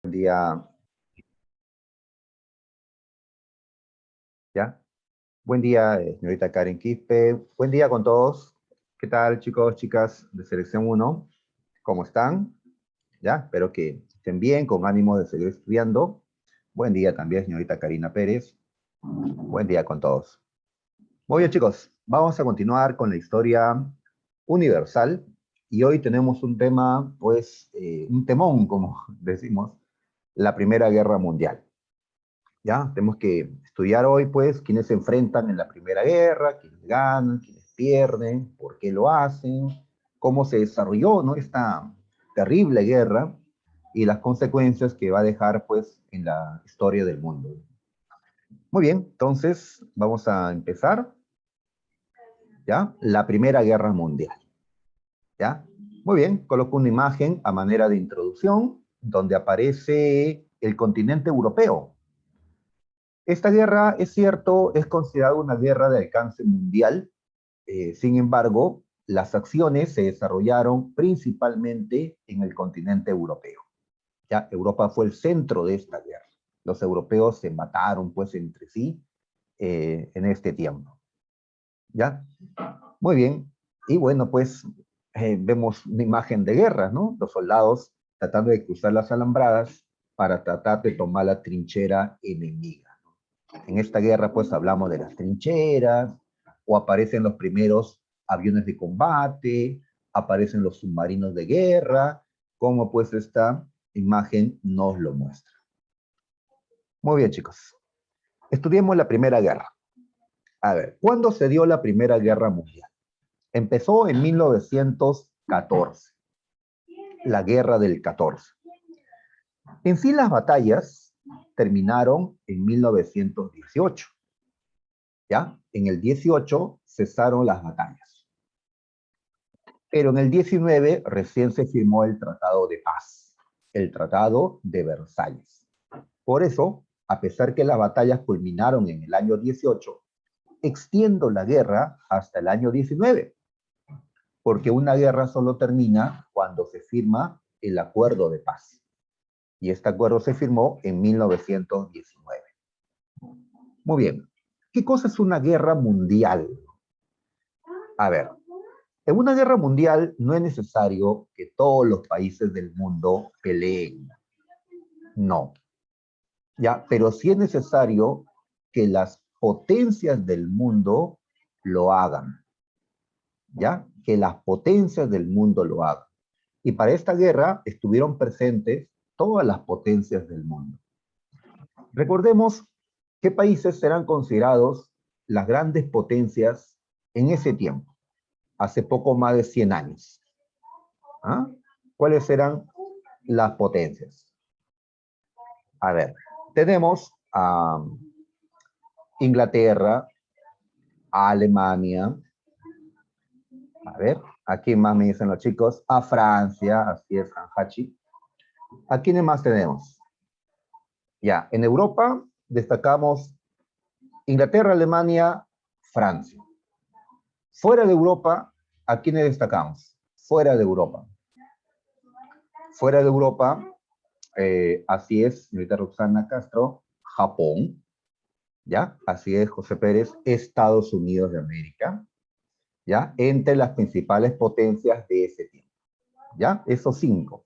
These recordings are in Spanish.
Buen día, ¿ya? Buen día, señorita Karen Quispe. Buen día con todos. ¿Qué tal, chicos, chicas de Selección Uno? ¿Cómo están? ¿Ya? Espero que estén bien, con ánimo de seguir estudiando. Buen día también, señorita Karina Pérez. Buen día con todos. Muy bien, chicos, vamos a continuar con la historia universal. Y hoy tenemos un tema, pues, un temón, como decimos, la Primera Guerra Mundial. ¿Ya? Tenemos que estudiar hoy, pues, quiénes se enfrentan en la Primera Guerra, quiénes ganan, quiénes pierden, por qué lo hacen, cómo se desarrolló, ¿no? Esta terrible guerra y las consecuencias que va a dejar, pues, en la historia del mundo. Muy bien, entonces vamos a empezar, ¿ya? La Primera Guerra Mundial, ¿ya? Muy bien, coloco una imagen a manera de introducción donde aparece el continente europeo. Esta guerra, es cierto, es considerada una guerra de alcance mundial. Sin embargo, las acciones se desarrollaron principalmente en el continente europeo. Ya, Europa fue el centro de esta guerra. Los europeos se mataron, pues, entre sí en este tiempo. ¿Ya? Muy bien. Y bueno, pues, vemos una imagen de guerra, ¿no? Los soldados tratando de cruzar las alambradas para tratar de tomar la trinchera enemiga. En esta guerra, pues, hablamos de las trincheras, o aparecen los primeros aviones de combate, aparecen los submarinos de guerra, como pues esta imagen nos lo muestra. Muy bien, chicos. Estudiemos la Primera Guerra. A ver, ¿cuándo se dio la Primera Guerra Mundial? Empezó en 1914, la Guerra del 14. En sí, las batallas terminaron en 1918. ¿Ya? En el 18 cesaron las batallas. Pero en el 19 recién se firmó el Tratado de Paz, el Tratado de Versalles. Por eso, a pesar que las batallas culminaron en el año 18, extiendo la guerra hasta el año 19, porque una guerra solo termina cuando se firma el Acuerdo de Paz. Y este acuerdo se firmó en 1919. Muy bien. ¿Qué cosa es una guerra mundial? A ver, en una guerra mundial no es necesario que todos los países del mundo peleen. No. ¿Ya? Pero sí es necesario que las potencias del mundo lo hagan. ¿Ya? Que las potencias del mundo lo hagan. Y para esta guerra estuvieron presentes todas las potencias del mundo. Recordemos qué países serán considerados las grandes potencias en ese tiempo, hace poco más de 100 años. ¿Ah? ¿Cuáles eran las potencias? A ver, tenemos a Inglaterra, a Alemania, a ver, ¿a quién más me dicen los chicos? A Francia, así es, Hanhachi. ¿A quiénes más tenemos? Ya, en Europa destacamos Inglaterra, Alemania, Francia. Fuera de Europa, ¿a quiénes destacamos? Fuera de Europa. Fuera de Europa, así es, señorita Roxana Castro, Japón, ¿ya? Así es, José Pérez, Estados Unidos de América, ¿ya? Entre las principales potencias de ese tiempo, ¿ya? Esos 5.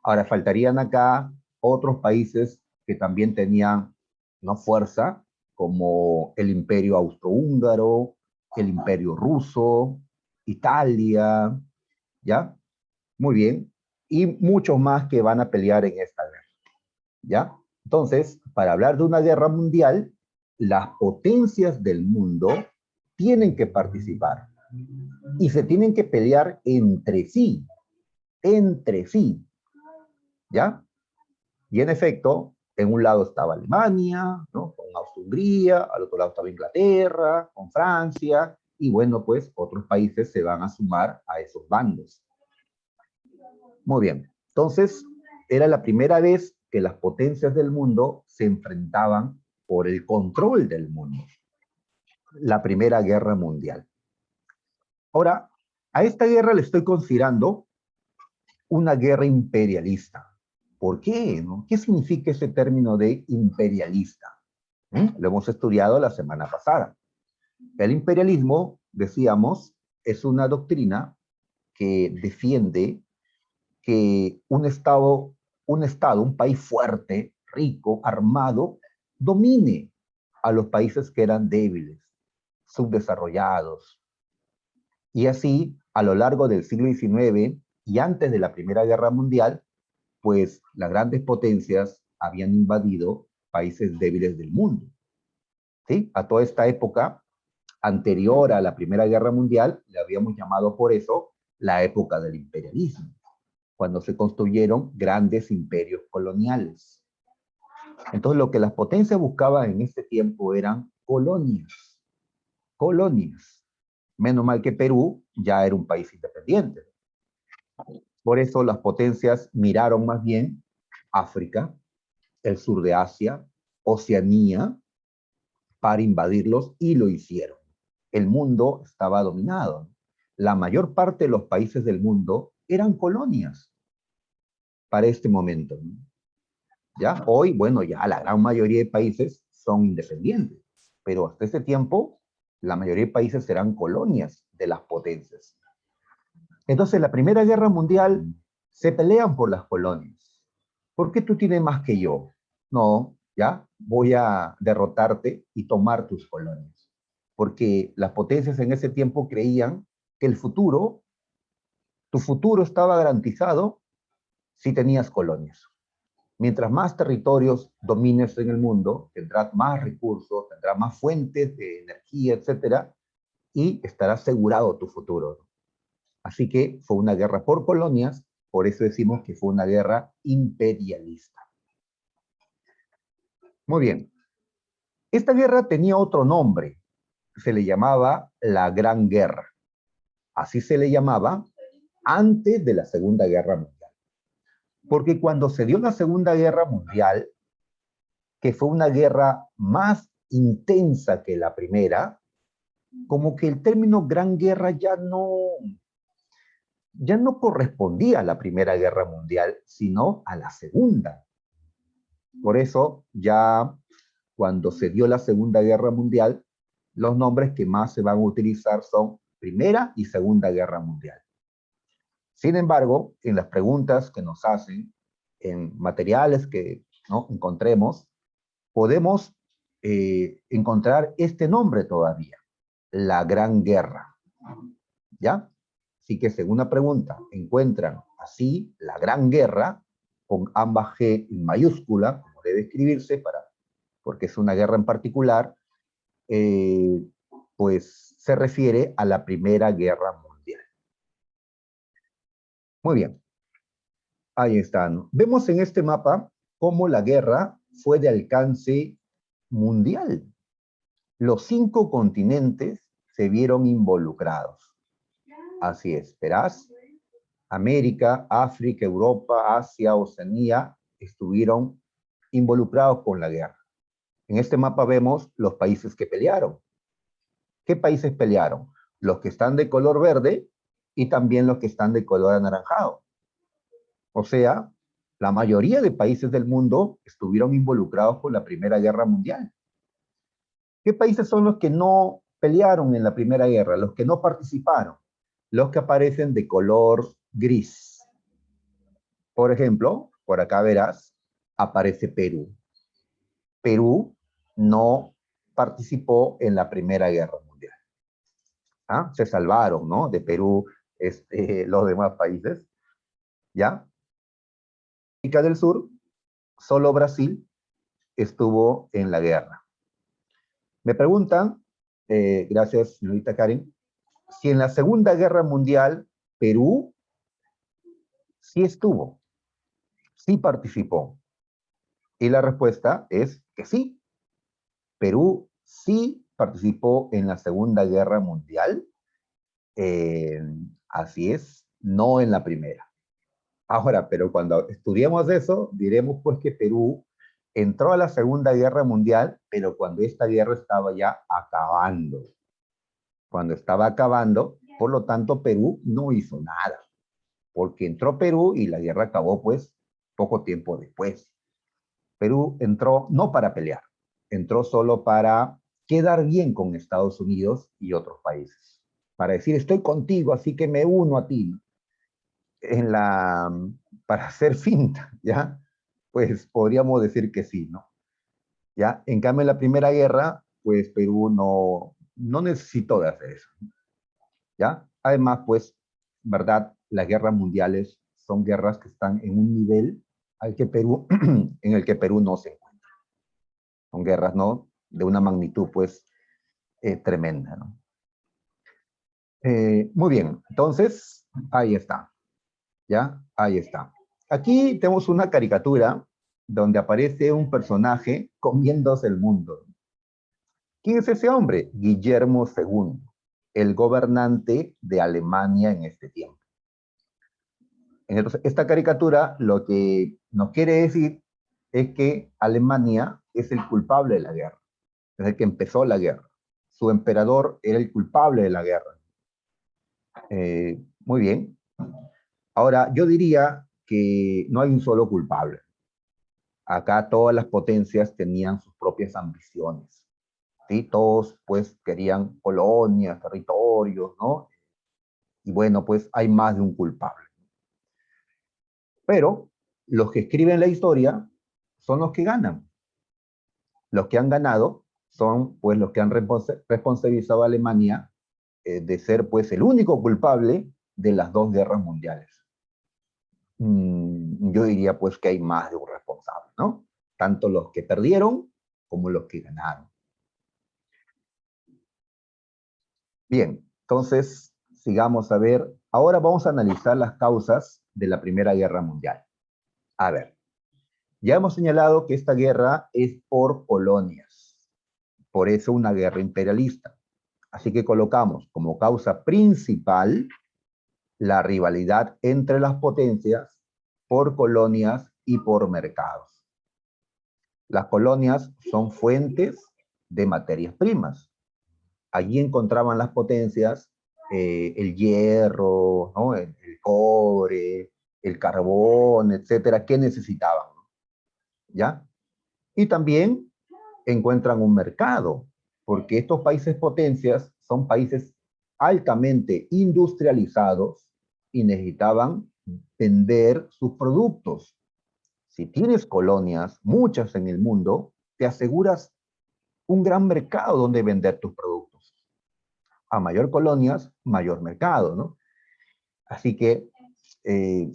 Ahora, faltarían acá otros países que también tenían no fuerza, como el Imperio Austrohúngaro, el Imperio Ruso, Italia, ¿ya? Muy bien. Y muchos más que van a pelear en esta guerra, ¿ya? Entonces, para hablar de una guerra mundial, las potencias del mundo tienen que participar y se tienen que pelear entre sí, ¿ya? Y en efecto, en un lado estaba Alemania, ¿no? Con Austria-Hungría, al otro lado estaba Inglaterra, con Francia, y bueno, pues otros países se van a sumar a esos bandos. Muy bien, entonces era la primera vez que las potencias del mundo se enfrentaban por el control del mundo. La Primera Guerra Mundial. Ahora, a esta guerra le estoy considerando una guerra imperialista. ¿Por qué? ¿No? ¿Qué significa ese término de imperialista? Lo hemos estudiado la semana pasada. El imperialismo, decíamos, es una doctrina que defiende que un país fuerte, rico, armado, domine a los países que eran débiles, subdesarrollados. Y así, a lo largo del siglo XIX y antes de la Primera Guerra Mundial, pues las grandes potencias habían invadido países débiles del mundo. ¿Sí? A toda esta época anterior a la Primera Guerra Mundial, le habíamos llamado por eso la época del imperialismo, cuando se construyeron grandes imperios coloniales. Entonces, lo que las potencias buscaban en este tiempo eran colonias, colonias. Menos mal que Perú ya era un país independiente. Por eso las potencias miraron más bien África, el sur de Asia, Oceanía, para invadirlos y lo hicieron. El mundo estaba dominado. La mayor parte de los países del mundo eran colonias para este momento. ¿Ya? Hoy, bueno, ya la gran mayoría de países son independientes, pero hasta ese tiempo la mayoría de países eran colonias de las potencias. Entonces, la Primera Guerra Mundial se pelean por las colonias. ¿Por qué tú tienes más que yo? No, ya, voy a derrotarte y tomar tus colonias. Porque las potencias en ese tiempo creían que tu futuro estaba garantizado si tenías colonias. Mientras más territorios domines en el mundo, tendrás más recursos, tendrás más fuentes de energía, etcétera, y estará asegurado tu futuro. Así que fue una guerra por colonias, por eso decimos que fue una guerra imperialista. Muy bien. Esta guerra tenía otro nombre, se le llamaba la Gran Guerra. Así se le llamaba antes de la Segunda Guerra Mundial. Porque cuando se dio la Segunda Guerra Mundial, que fue una guerra más intensa que la primera, como que el término Gran Guerra ya no correspondía a la Primera Guerra Mundial, sino a la Segunda. Por eso, ya cuando se dio la Segunda Guerra Mundial, los nombres que más se van a utilizar son Primera y Segunda Guerra Mundial. Sin embargo, en las preguntas que nos hacen, en materiales que ¿no? encontremos, podemos encontrar este nombre todavía, la Gran Guerra. ¿Ya? Así que según la pregunta, encuentran así la Gran Guerra, con ambas G en mayúscula, como debe escribirse, porque es una guerra en particular, eh, pues se refiere a la Primera Guerra Mundial. Muy bien. Ahí están. Vemos en este mapa cómo la guerra fue de alcance mundial. Los 5 continentes se vieron involucrados. Así es, verás, América, África, Europa, Asia, Oceanía estuvieron involucrados con la guerra. En este mapa vemos los países que pelearon. ¿Qué países pelearon? Los que están de color verde y también los que están de color anaranjado. O sea, la mayoría de países del mundo estuvieron involucrados con la Primera Guerra Mundial. ¿Qué países son los que no pelearon en la Primera Guerra? Los que no participaron. Los que aparecen de color gris. Por ejemplo, por acá verás, aparece Perú. Perú no participó en la Primera Guerra Mundial. ¿Ah? Se salvaron, ¿no? De Perú los demás países. ¿Ya? América del Sur, solo Brasil estuvo en la guerra. Me preguntan, gracias señorita Karen, si en la Segunda Guerra Mundial Perú sí estuvo, sí participó. Y la respuesta es que sí. Perú sí participó en la Segunda Guerra Mundial. Así es, no en la primera. Ahora, pero cuando estudiemos eso, diremos pues que Perú entró a la Segunda Guerra Mundial, pero cuando esta guerra estaba ya acabando. Cuando estaba acabando, por lo tanto, Perú no hizo nada, porque entró Perú y la guerra acabó pues poco tiempo después. Perú entró no para pelear, entró solo para quedar bien con Estados Unidos y otros países. Para decir, estoy contigo, así que me uno a ti. En la, para hacer finta, ¿ya? Pues podríamos decir que sí, ¿no? ¿Ya? En cambio, en la Primera Guerra, pues Perú no necesitó de hacer eso, ¿ya? Además, pues, ¿verdad? Las guerras mundiales son guerras que están en un nivel al que Perú, en el que Perú no se encuentra. Son guerras, ¿no? De una magnitud, pues, tremenda, ¿no? Muy bien, entonces, ahí está, ¿ya? Ahí está. Aquí tenemos una caricatura donde aparece un personaje comiéndose el mundo. ¿Quién es ese hombre? Guillermo II, el gobernante de Alemania en este tiempo. Entonces, esta caricatura lo que nos quiere decir es que Alemania es el culpable de la guerra, es el que empezó la guerra. Su emperador era el culpable de la guerra. Muy bien. Ahora, yo diría que no hay un solo culpable. Acá todas las potencias tenían sus propias ambiciones. ¿Sí? Todos pues querían colonias, territorios, ¿no? Y bueno, pues hay más de un culpable. Pero los que escriben la historia son los que ganan. Los que han ganado son pues los que han responsabilizado a Alemania de ser pues el único culpable de las dos guerras mundiales. Yo diría pues que hay más de un responsable, ¿no? Tanto los que perdieron como los que ganaron. Bien, entonces sigamos a ver. Ahora vamos a analizar las causas de la Primera Guerra Mundial. A ver, ya hemos señalado que esta guerra es por colonias, por eso una guerra imperialista. Así que colocamos como causa principal la rivalidad entre las potencias por colonias y por mercados. Las colonias son fuentes de materias primas. Allí encontraban las potencias el hierro, ¿no? El cobre, el carbón, etcétera, que necesitaban, ¿ya? Y también encuentran un mercado, porque estos países potencias son países altamente industrializados y necesitaban vender sus productos. Si tienes colonias, muchas en el mundo, te aseguras un gran mercado donde vender tus productos. A mayor colonias, mayor mercado, ¿no? Así que eh,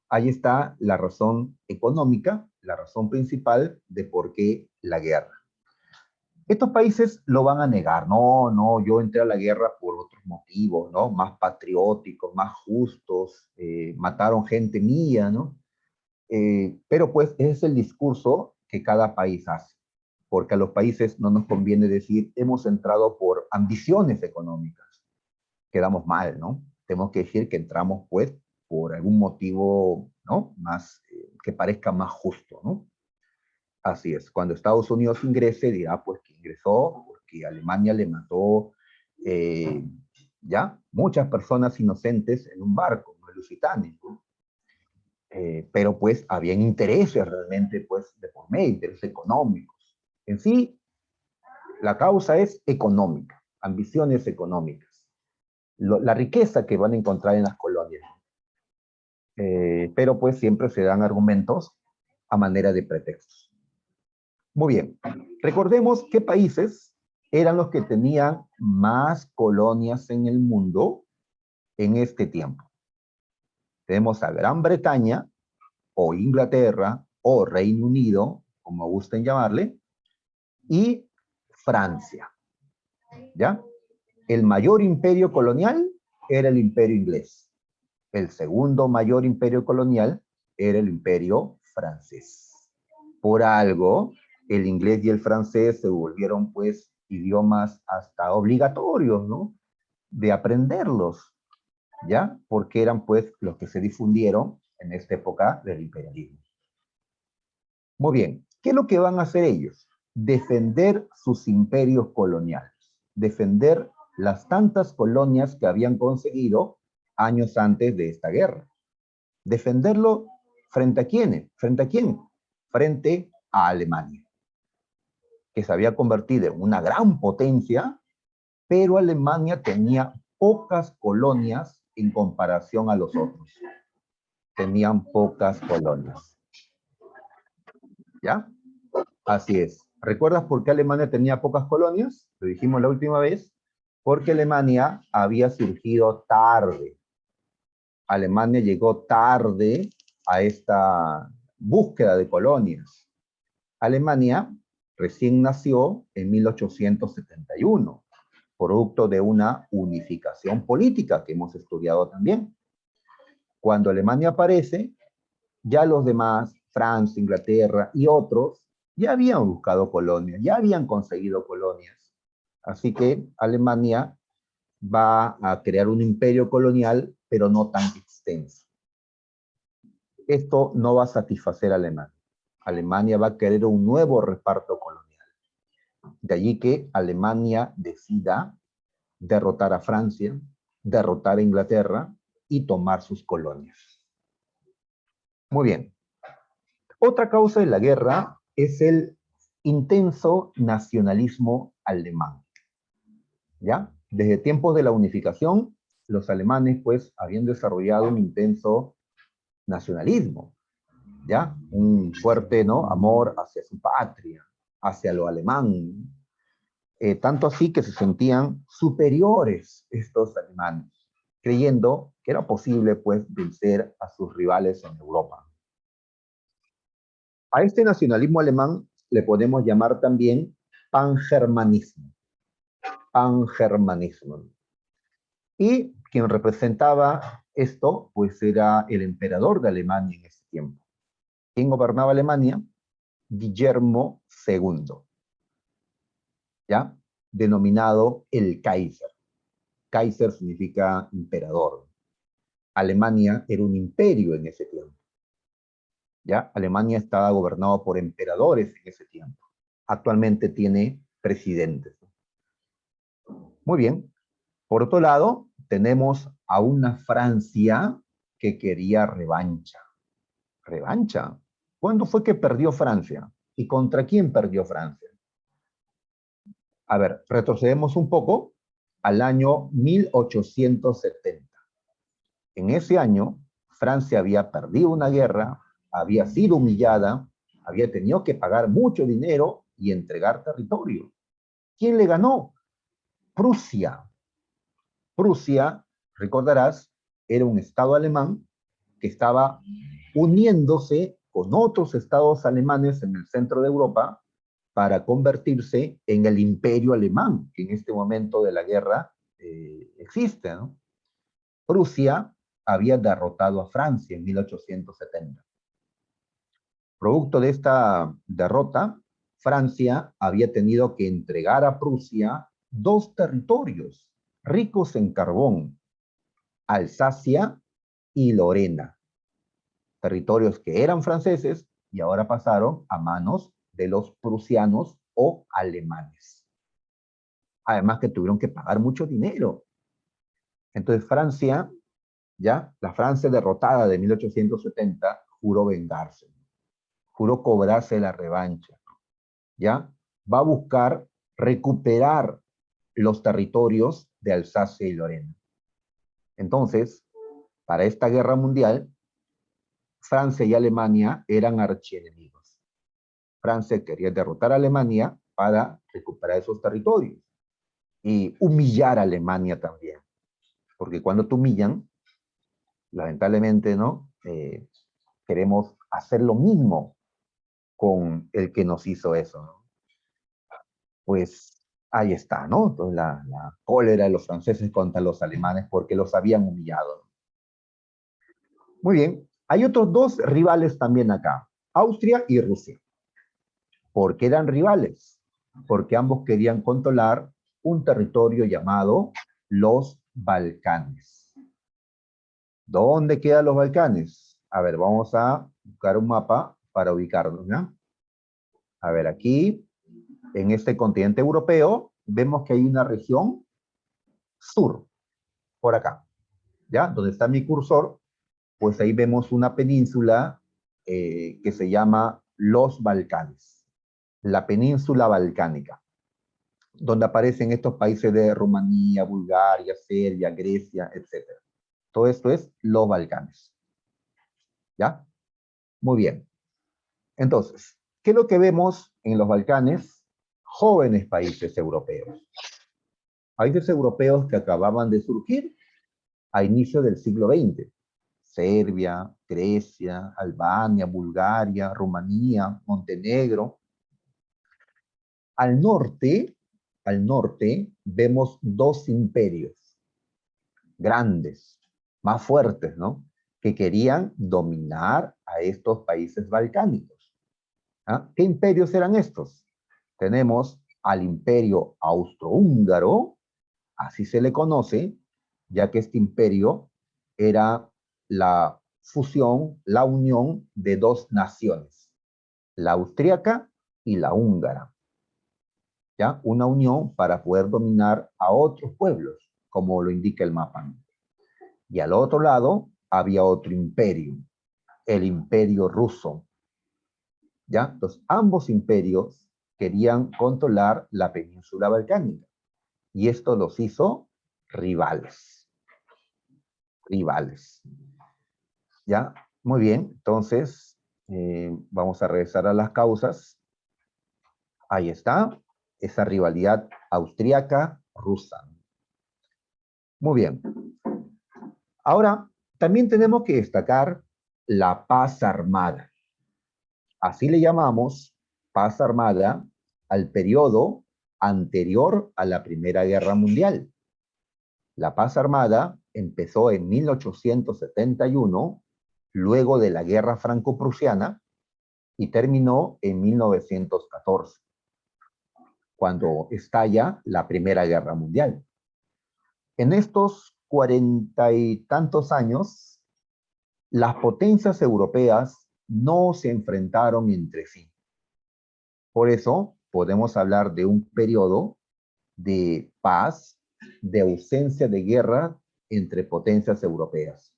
ahí está la razón económica, la razón principal de por qué la guerra. Estos países lo van a negar. No, no, yo entré a la guerra por otros motivos, ¿no? Más patrióticos, más justos, mataron gente mía, ¿no? Pero pues ese es el discurso que cada país hace, porque a los países no nos conviene decir hemos entrado por ambiciones económicas. Quedamos mal, ¿no? Tenemos que decir que entramos pues por algún motivo, ¿no? Más, que parezca más justo, ¿no? Así es. Cuando Estados Unidos ingrese, dirá pues que ingresó porque Alemania le mató eh, ya muchas personas inocentes en un barco, ¿no? El Lusitania, ¿no? Pero pues habían intereses realmente pues de por medio, intereses económicos. En sí, la causa es económica, ambiciones económicas, la riqueza que van a encontrar en las colonias. Pero pues siempre se dan argumentos a manera de pretextos. Muy bien, recordemos qué países eran los que tenían más colonias en el mundo en este tiempo. Tenemos a Gran Bretaña, o Inglaterra, o Reino Unido, como gusten llamarle, y Francia, ¿ya? El mayor imperio colonial era el imperio inglés. El segundo mayor imperio colonial era el imperio francés. Por algo, el inglés y el francés se volvieron, pues, idiomas hasta obligatorios, ¿no? De aprenderlos, ¿ya? Porque eran, pues, los que se difundieron en esta época del imperialismo. Muy bien, ¿qué es lo que van a hacer ellos? Defender sus imperios coloniales, defender las tantas colonias que habían conseguido años antes de esta guerra. Defenderlo ¿Frente a quién? ¿Frente a quién? Frente a Alemania, que se había convertido en una gran potencia, pero Alemania tenía pocas colonias en comparación a los otros. Tenían pocas colonias. ¿Ya? Así es. ¿Recuerdas por qué Alemania tenía pocas colonias? Lo dijimos la última vez. Porque Alemania había surgido tarde. Alemania llegó tarde a esta búsqueda de colonias. Alemania recién nació en 1871, producto de una unificación política que hemos estudiado también. Cuando Alemania aparece, ya los demás, Francia, Inglaterra y otros, ya habían buscado colonias, ya habían conseguido colonias. Así que Alemania va a crear un imperio colonial, pero no tan extenso. Esto no va a satisfacer a Alemania. Alemania va a querer un nuevo reparto colonial. De allí que Alemania decida derrotar a Francia, derrotar a Inglaterra y tomar sus colonias. Muy bien. Otra causa de la guerra es el intenso nacionalismo alemán. ¿Ya? Desde tiempos de la unificación, los alemanes pues habían desarrollado un intenso nacionalismo, ¿ya? Un fuerte, ¿no?, amor hacia su patria, hacia lo alemán. Tanto así que se sentían superiores estos alemanes, creyendo que era posible pues vencer a sus rivales en Europa. A este nacionalismo alemán le podemos llamar también pangermanismo. Pangermanismo. Y quien representaba esto, pues era el emperador de Alemania en ese tiempo. ¿Quién gobernaba Alemania? Guillermo II, ¿ya? Denominado el Kaiser. Kaiser significa emperador. Alemania era un imperio en ese tiempo, ¿ya? Alemania estaba gobernado por emperadores en ese tiempo. Actualmente tiene presidentes. Muy bien. Por otro lado, tenemos a una Francia que quería revancha. ¿Revancha? ¿Cuándo fue que perdió Francia? ¿Y contra quién perdió Francia? A ver, retrocedemos un poco al año 1870. En ese año, Francia había perdido una guerra, había sido humillada, había tenido que pagar mucho dinero y entregar territorio. ¿Quién le ganó? Prusia. Prusia, recordarás, era un estado alemán que estaba uniéndose con otros estados alemanes en el centro de Europa para convertirse en el imperio alemán, que en este momento de la guerra existe, ¿no? Prusia había derrotado a Francia en 1870. Producto de esta derrota, Francia había tenido que entregar a Prusia dos territorios ricos en carbón, Alsacia y Lorena, territorios que eran franceses y ahora pasaron a manos de los prusianos o alemanes. Además que tuvieron que pagar mucho dinero. Entonces Francia, ya, la Francia derrotada de 1870, juró vengarse, juró cobrarse la revancha, ya, va a buscar recuperar los territorios de Alsacia y Lorena. Entonces, para esta guerra mundial, Francia y Alemania eran archienemigos. Francia quería derrotar a Alemania para recuperar esos territorios y humillar a Alemania también. Porque cuando te humillan, lamentablemente, ¿no? Queremos hacer lo mismo con el que nos hizo eso, ¿no? Pues ahí está, ¿no? Entonces la cólera de los franceses contra los alemanes porque los habían humillado. Muy bien, hay otros dos rivales también acá, Austria y Rusia. ¿Por qué eran rivales? Porque ambos querían controlar un territorio llamado los Balcanes. ¿Dónde quedan los Balcanes? A ver, vamos a buscar un mapa para ubicarnos, ¿ya? A ver, aquí, en este continente europeo, vemos que hay una región sur, por acá, ¿ya? Donde está mi cursor, pues ahí vemos una península que se llama los Balcanes, la península balcánica, donde aparecen estos países de Rumanía, Bulgaria, Serbia, Grecia, etc. Todo esto es los Balcanes. ¿Ya? Muy bien. Entonces, ¿qué es lo que vemos en los Balcanes? Jóvenes países europeos. Países europeos que acababan de surgir a inicio del siglo XX. Serbia, Grecia, Albania, Bulgaria, Rumanía, Montenegro. Al norte vemos dos imperios grandes, más fuertes, ¿no? Que querían dominar a estos países balcánicos. ¿Ah? ¿Qué imperios eran estos? Tenemos al imperio austrohúngaro, así se le conoce, ya que este imperio era la fusión, la unión de dos naciones, la austríaca y la húngara. ¿Ya? Una unión para poder dominar a otros pueblos, como lo indica el mapa. Y al otro lado había otro imperio, el imperio ruso. ¿Ya? Entonces, ambos imperios querían controlar la península balcánica. Y esto los hizo rivales. Rivales. ¿Ya? Muy bien, entonces vamos a regresar a las causas. Ahí está, esa rivalidad austríaca-rusa. Muy bien. Ahora, también tenemos que destacar la paz armada. Así le llamamos paz armada al periodo anterior a la Primera Guerra Mundial. La paz armada empezó en 1871, luego de la Guerra Franco-Prusiana, y terminó en 1914, cuando estalla la Primera Guerra Mundial. En estos 40 y tantos años, las potencias europeas no se enfrentaron entre sí. Por eso podemos hablar de un periodo de paz, de ausencia de guerra entre potencias europeas.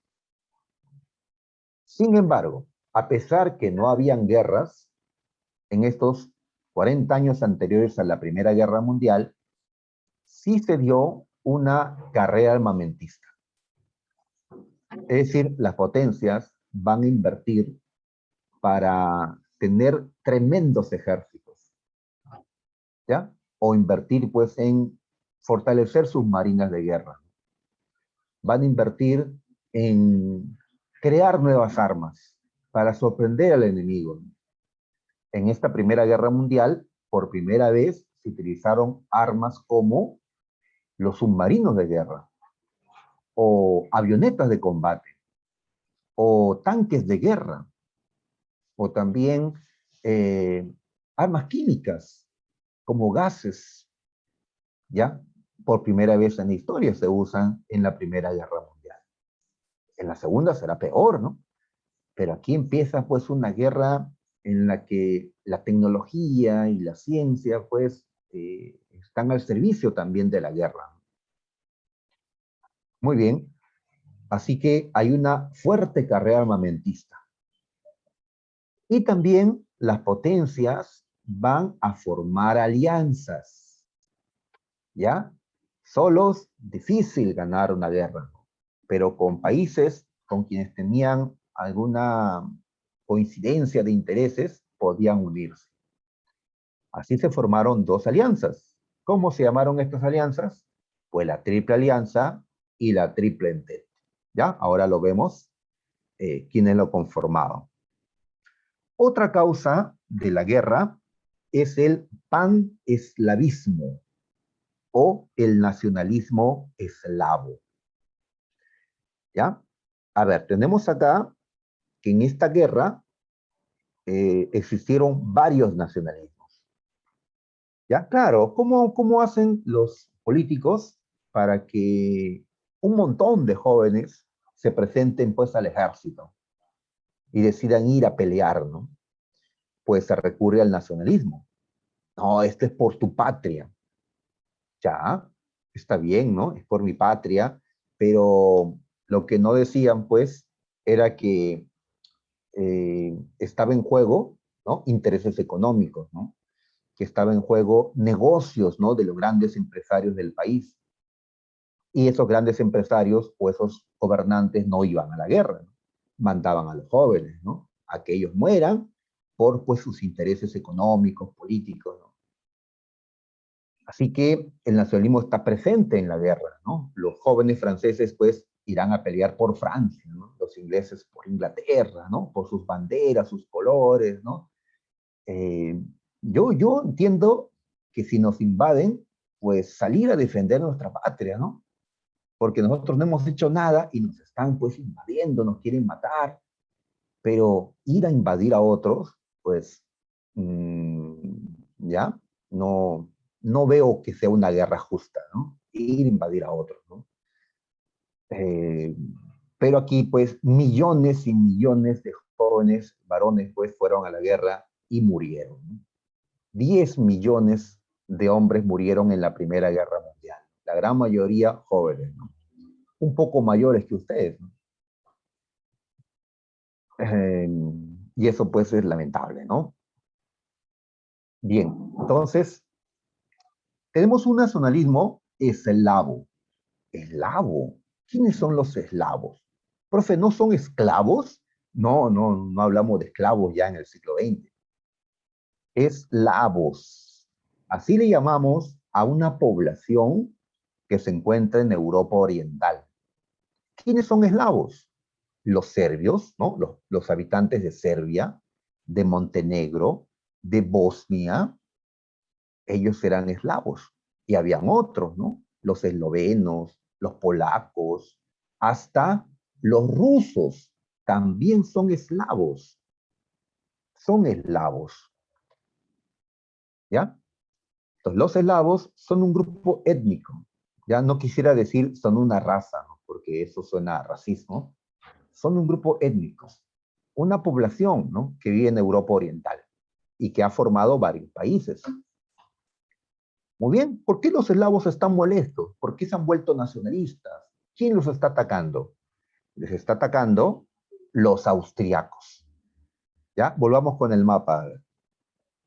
Sin embargo, a pesar que no habían guerras, en estos 40 años anteriores a la Primera Guerra Mundial, sí se dio una carrera armamentista. Es decir, las potencias van a invertir para tener tremendos ejércitos, ¿ya? O invertir, pues, en fortalecer sus marinas de guerra. Van a invertir en crear nuevas armas para sorprender al enemigo. En esta Primera Guerra Mundial, por primera vez, se utilizaron armas como los submarinos de guerra, o avionetas de combate, o tanques de guerra, o también armas químicas, como gases, ¿ya? Por primera vez en la historia se usan en la Primera Guerra Mundial. En la segunda será peor, ¿no? Pero aquí empieza pues una guerra en la que la tecnología y la ciencia pues están al servicio también de la guerra. Muy bien, así que hay una fuerte carrera armamentista. Y también las potencias van a formar alianzas, ¿ya? Solos, difícil ganar una guerra, pero con países con quienes tenían alguna coincidencia de intereses, podían unirse. Así se formaron dos alianzas. ¿Cómo se llamaron estas alianzas? Pues la Triple Alianza y la Triple Entente. ¿Ya? Ahora lo vemos, quiénes lo conformaban. Otra causa de la guerra es el pan-eslavismo o el nacionalismo eslavo. ¿Ya? A ver, tenemos acá que en esta guerra existieron varios nacionalismos. ¿Ya? Claro, ¿cómo hacen los políticos para que un montón de jóvenes se presenten pues al ejército y decidan ir a pelear, ¿no? Pues se recurre al nacionalismo. No, este es por tu patria. Ya, está bien, ¿no? Es por mi patria, pero lo que no decían, pues, era que estaba en juego, ¿no? Intereses económicos, ¿no? Que estaba en juego negocios, ¿no? De los grandes empresarios del país. Y esos grandes empresarios o esos gobernantes no iban a la guerra, ¿no? Mandaban a los jóvenes, ¿no? A que ellos mueran por pues, sus intereses económicos, políticos, ¿no? Así que el nacionalismo está presente en la guerra, ¿no? Los jóvenes franceses, pues, irán a pelear por Francia, ¿no? Los ingleses por Inglaterra, ¿no? Por sus banderas, sus colores, ¿no? Eh, yo entiendo que si nos invaden, pues salir a defender nuestra patria, ¿no? Porque nosotros no hemos hecho nada y nos están pues invadiendo, nos quieren matar, pero ir a invadir a otros, pues mmm, ya, no, no veo que sea una guerra justa, ¿no? Ir a invadir a otros, ¿no? Eh, pero aquí pues millones y millones de jóvenes varones pues fueron a la guerra y murieron, ¿no? 10 millones de hombres murieron en la Primera Guerra Mundial, la gran mayoría jóvenes, ¿no? Un poco mayores que ustedes, ¿no? Eh, y eso pues es lamentable, ¿no? Bien, entonces, tenemos un nacionalismo eslavo. ¿Eslavo? ¿Quiénes son los eslavos? Profe, ¿no son esclavos? No, no, no hablamos de esclavos ya en el siglo XX. Eslavos. Así le llamamos a una población que se encuentra en Europa Oriental. ¿Quiénes son eslavos? Los serbios, ¿no? Los habitantes de Serbia, de Montenegro, de Bosnia, ellos eran eslavos. Y habían otros, ¿no? Los eslovenos, los polacos, hasta los rusos también son eslavos. Son eslavos, ¿ya? Entonces, los eslavos son un grupo étnico. Ya no quisiera decir son una raza, ¿no? Porque eso suena a racismo. Son un grupo étnico, una población, ¿no? Que vive en Europa Oriental y que ha formado varios países. Muy bien, ¿por qué los eslavos están molestos? ¿Por qué se han vuelto nacionalistas? ¿Quién los está atacando? Les está atacando los austriacos. ¿Ya? Volvamos con el mapa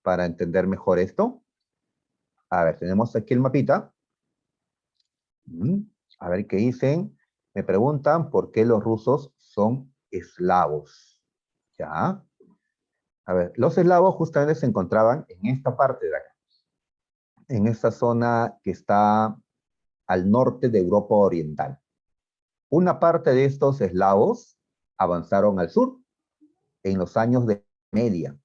para entender mejor esto. A ver, tenemos aquí el mapita. A ver qué dicen. Me preguntan por qué los rusos son eslavos. ¿Ya? A ver, los eslavos justamente se encontraban en esta parte de acá, en esta zona que está al norte de Europa Oriental. Una parte de estos eslavos avanzaron al sur en los años de media,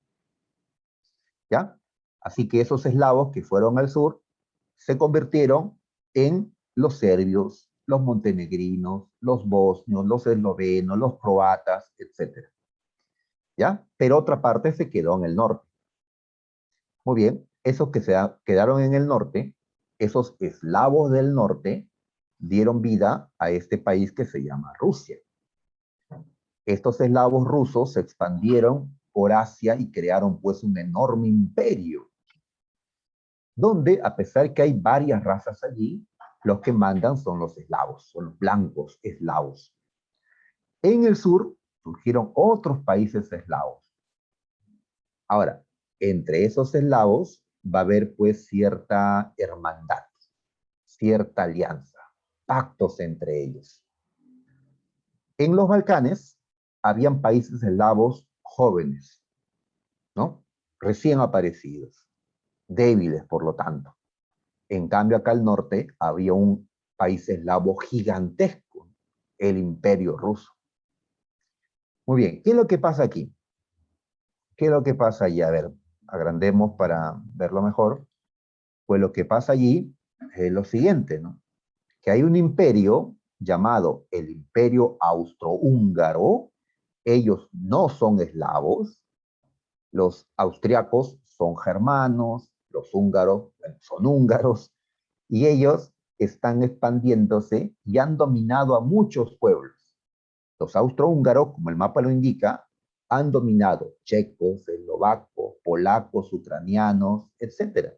¿ya? Así que esos eslavos que fueron al sur se convirtieron en los serbios, los montenegrinos, los bosnios, los eslovenos, los croatas, etcétera, ¿ya? Pero otra parte se quedó en el norte. Muy bien, esos que quedaron en el norte, esos eslavos del norte, dieron vida a este país que se llama Rusia. Estos eslavos rusos se expandieron por Asia y crearon pues un enorme imperio, donde a pesar que hay varias razas allí, los que mandan son los eslavos, son los blancos eslavos. En el sur surgieron otros países eslavos. Ahora, entre esos eslavos va a haber pues cierta hermandad, cierta alianza, pactos entre ellos. En los Balcanes habían países eslavos jóvenes, ¿no? Recién aparecidos, débiles por lo tanto. En cambio acá al norte había un país eslavo gigantesco, el Imperio Ruso. Muy bien, ¿qué es lo que pasa aquí? ¿Qué es lo que pasa allí? A ver, agrandemos para verlo mejor. Pues lo que pasa allí es lo siguiente, ¿no? Que hay un imperio llamado el Imperio Austrohúngaro. Ellos no son eslavos, los austriacos son germanos, los húngaros son húngaros, y ellos están expandiéndose y han dominado a muchos pueblos. Los austrohúngaros, como el mapa lo indica, han dominado checos, eslovacos, polacos, ucranianos, etc.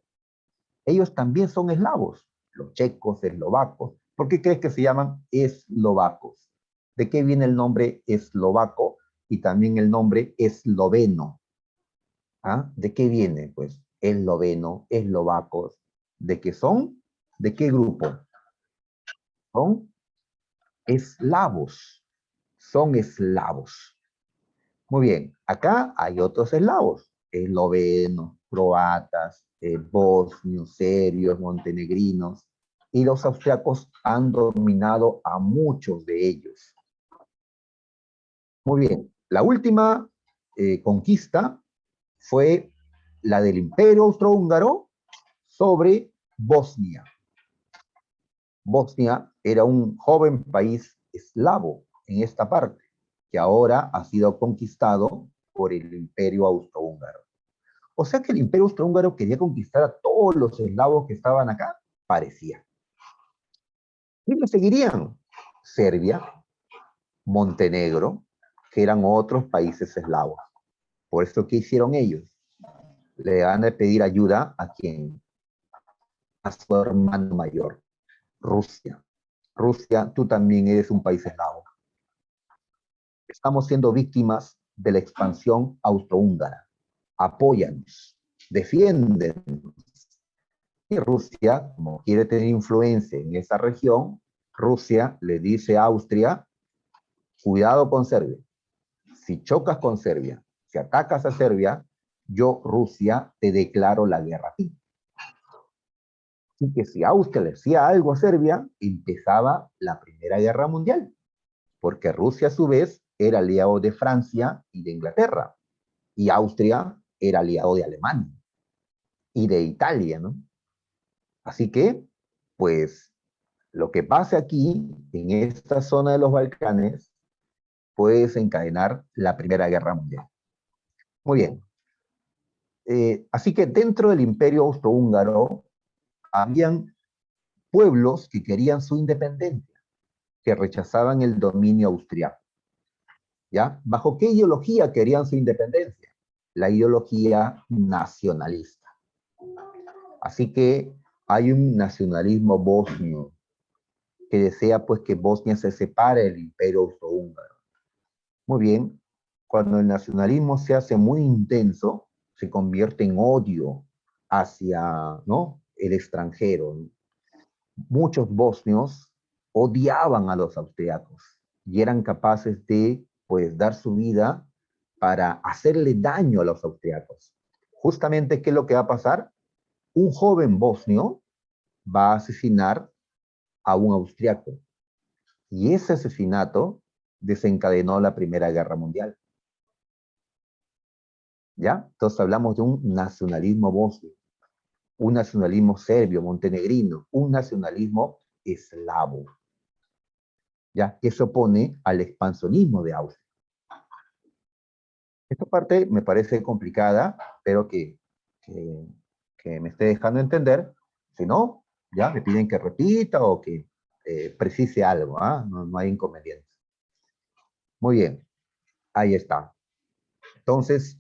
Ellos también son eslavos, los checos, eslovacos. ¿Por qué crees que se llaman eslovacos? ¿De qué viene el nombre eslovaco? y también el nombre esloveno. ¿Ah? ¿De qué viene? Pues esloveno, eslovacos. ¿De qué son? ¿De qué grupo? Son eslavos. Son eslavos. Muy bien, acá hay otros eslavos, eslovenos, croatas, bosnios, serbios, montenegrinos, y los austriacos han dominado a muchos de ellos. Muy bien, la última conquista fue la del Imperio Austrohúngaro sobre Bosnia. Bosnia era un joven país eslavo en esta parte, que ahora ha sido conquistado por el Imperio Austrohúngaro. O sea que el Imperio Austrohúngaro quería conquistar a todos los eslavos que estaban acá, parecía. ¿Y lo seguirían? Serbia, Montenegro, que eran otros países eslavos. Por esto, ¿qué hicieron ellos? Le van a pedir ayuda a quien, a su hermano mayor, Rusia. Rusia, tú también eres un país eslavo. Estamos siendo víctimas de la expansión austrohúngara. Apóyanos, defiéndenos. Y Rusia, como quiere tener influencia en esa región, Rusia le dice a Austria, cuidado con Serbia. Si chocas con Serbia, si atacas a Serbia, yo, Rusia, te declaro la guerra a ti. Así que si Austria le hacía algo a Serbia, empezaba la Primera Guerra Mundial, porque Rusia a su vez era aliado de Francia y de Inglaterra, y Austria era aliado de Alemania y de Italia, ¿no? Así que, pues, lo que pase aquí, en esta zona de los Balcanes, puede desencadenar la Primera Guerra Mundial. Muy bien. Así que dentro del Imperio Austrohúngaro habían pueblos que querían su independencia, que rechazaban el dominio austriaco. ¿Ya? ¿Bajo qué ideología querían su independencia? La ideología nacionalista. Así que hay un nacionalismo bosnio que desea pues que Bosnia se separe del Imperio Austrohúngaro. Muy bien, cuando el nacionalismo se hace muy intenso, se convierte en odio hacia, ¿no?, el extranjero. Muchos bosnios odiaban a los austriacos y eran capaces de, pues, dar su vida para hacerle daño a los austriacos. Justamente, ¿qué es lo que va a pasar? Un joven bosnio va a asesinar a un austriaco y ese asesinato desencadenó la Primera Guerra Mundial. ¿Ya? Entonces hablamos de un nacionalismo bosnio, un nacionalismo serbio, montenegrino, un nacionalismo eslavo, ¿ya? Que se opone al expansionismo de Austria. Esta parte me parece complicada, pero que, que me esté dejando entender. Si no, ya me piden que repita o que precise algo, ¿ah? No, no hay inconveniente. Muy bien, ahí está. Entonces,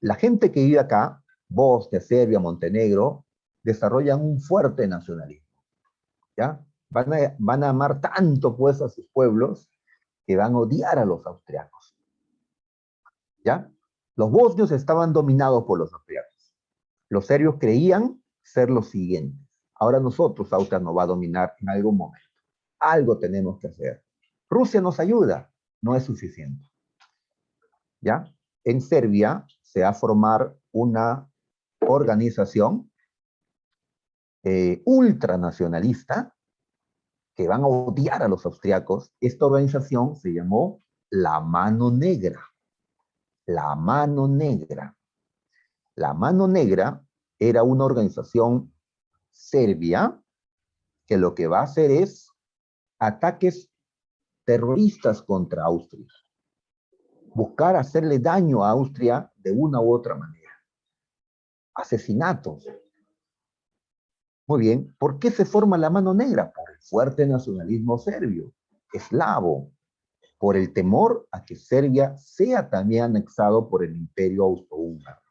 la gente que vive acá, Bosnia, Serbia, Montenegro, desarrollan un fuerte nacionalismo, ¿ya? Van a amar tanto pues a sus pueblos que van a odiar a los austriacos, ¿ya? Los bosnios estaban dominados por los austriacos. Los serbios creían ser los siguientes. Ahora nosotros, Austria nos va a dominar en algún momento. Algo tenemos que hacer. Rusia nos ayuda, no es suficiente, ¿ya? En Serbia se va a formar una organización ultranacionalista que van a odiar a los austriacos. Esta organización se llamó La Mano Negra. La Mano Negra. La Mano Negra era una organización serbia que lo que va a hacer es ataques terroristas contra Austria. Buscar hacerle daño a Austria de una u otra manera. Asesinatos. Muy bien, ¿por qué se forma la Mano Negra? Por el fuerte nacionalismo serbio, eslavo, por el temor a que Serbia sea también anexado por el Imperio Austrohúngaro.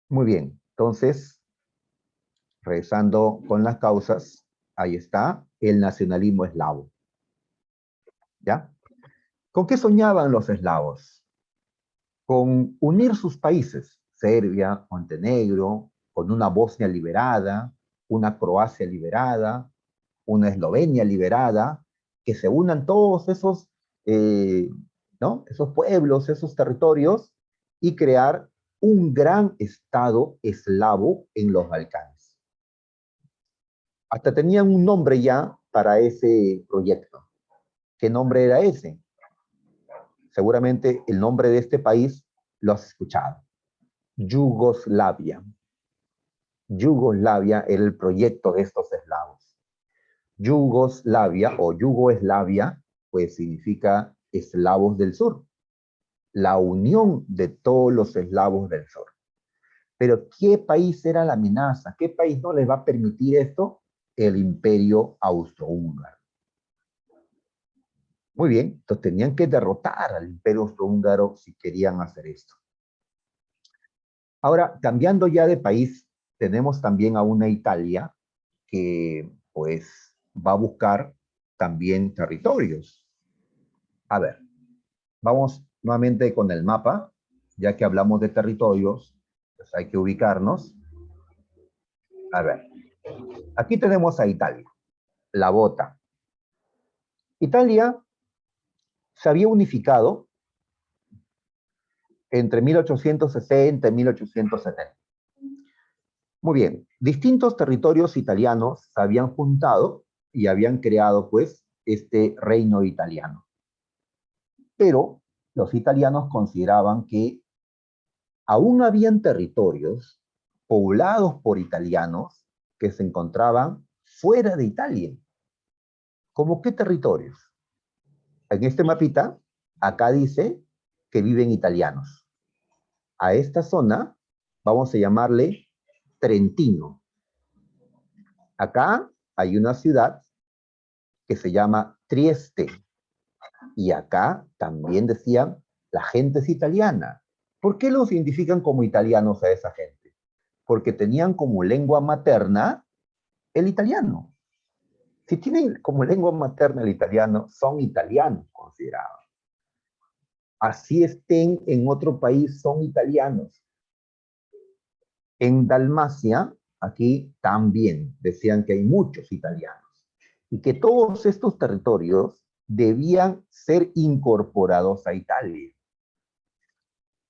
Muy bien, entonces, regresando con las causas, ahí está el nacionalismo eslavo. ¿Ya? ¿Con qué soñaban los eslavos? Con unir sus países, Serbia, Montenegro, con una Bosnia liberada, una Croacia liberada, una Eslovenia liberada, que se unan todos esos, eh, ¿no? Esos pueblos, esos territorios, y crear un gran estado eslavo en los Balcanes. Hasta tenían un nombre ya para ese proyecto. ¿Qué nombre era ese? Seguramente el nombre de este país lo has escuchado. Yugoslavia. Yugoslavia era el proyecto de estos eslavos. Yugoslavia o Yugoslavia, pues significa eslavos del sur, la unión de todos los eslavos del sur. Pero ¿qué país era la amenaza? ¿Qué país no les va a permitir esto? El imperio austrohúngaro. Muy bien, entonces tenían que derrotar al imperio austrohúngaro si querían hacer esto. Ahora, cambiando ya de país, tenemos también a una Italia que pues va a buscar también territorios. A ver, vamos nuevamente con el mapa, ya que hablamos de territorios, pues hay que ubicarnos. A ver, aquí tenemos a Italia, la bota. Italia se había unificado entre 1860 y 1870. Muy bien, distintos territorios italianos se habían juntado y habían creado pues este reino italiano. Pero los italianos consideraban que aún habían territorios poblados por italianos que se encontraban fuera de Italia. ¿Cómo qué territorios? En este mapita, acá dice que viven italianos. A esta zona vamos a llamarle Trentino. Acá hay una ciudad que se llama Trieste. Y acá también decían, la gente es italiana. ¿Por qué los identifican como italianos a esa gente? Porque tenían como lengua materna el italiano. Si tienen como lengua materna el italiano, son italianos considerados. Así estén en otro país, son italianos. En Dalmacia, aquí también decían que hay muchos italianos y que todos estos territorios debían ser incorporados a Italia.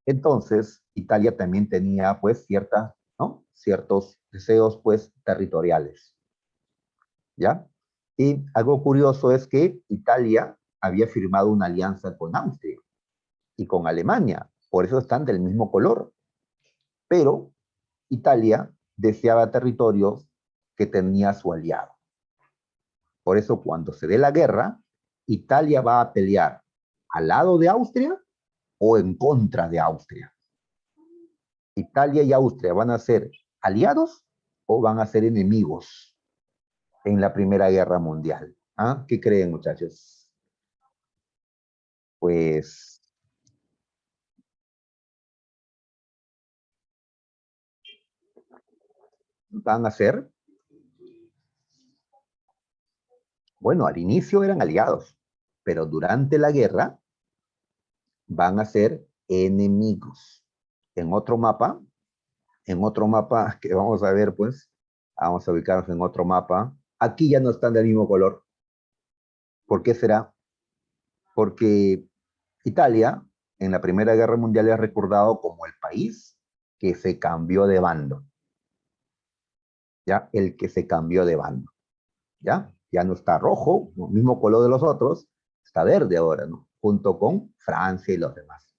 Entonces, Italia también tenía pues ¿no? Ciertos deseos pues territoriales, ¿ya? Y algo curioso es que Italia había firmado una alianza con Austria y con Alemania, por eso están del mismo color, pero Italia deseaba territorios que tenía su aliado. Por eso cuando se dé la guerra, Italia va a pelear al lado de Austria o en contra de Austria. Italia y Austria van a ser aliados o van a ser enemigos en la Primera Guerra Mundial. ¿Ah? ¿Qué creen, muchachos? Pues van a ser, bueno, al inicio eran aliados, pero durante la guerra van a ser enemigos. En otro mapa que vamos a ver, pues, vamos a ubicarnos en otro mapa. Aquí ya no están del mismo color. ¿Por qué será? Porque Italia en la Primera Guerra Mundial es recordado como el país que se cambió de bando. ¿Ya? El que se cambió de bando. ¿Ya? Ya no está rojo, el mismo color de los otros, está verde ahora, ¿no? Junto con Francia y los demás.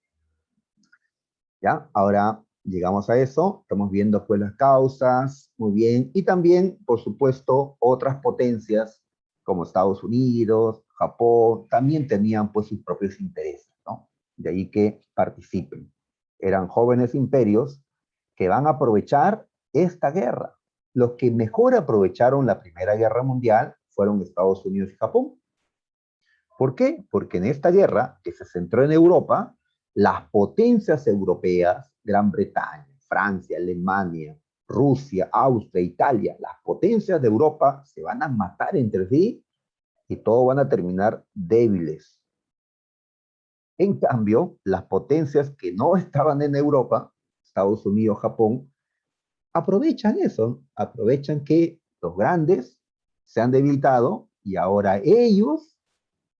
¿Ya? Ahora llegamos a eso, estamos viendo pues las causas, muy bien, y también, por supuesto, otras potencias como Estados Unidos, Japón, también tenían pues sus propios intereses, ¿no? De ahí que participen. Eran jóvenes imperios que van a aprovechar esta guerra. Los que mejor aprovecharon la Primera Guerra Mundial fueron Estados Unidos y Japón. ¿Por qué? Porque en esta guerra, que se centró en Europa, las potencias europeas, Gran Bretaña, Francia, Alemania, Rusia, Austria, Italia, las potencias de Europa se van a matar entre sí y todos van a terminar débiles. En cambio, las potencias que no estaban en Europa, Estados Unidos, Japón, aprovechan eso, aprovechan que los grandes se han debilitado y ahora ellos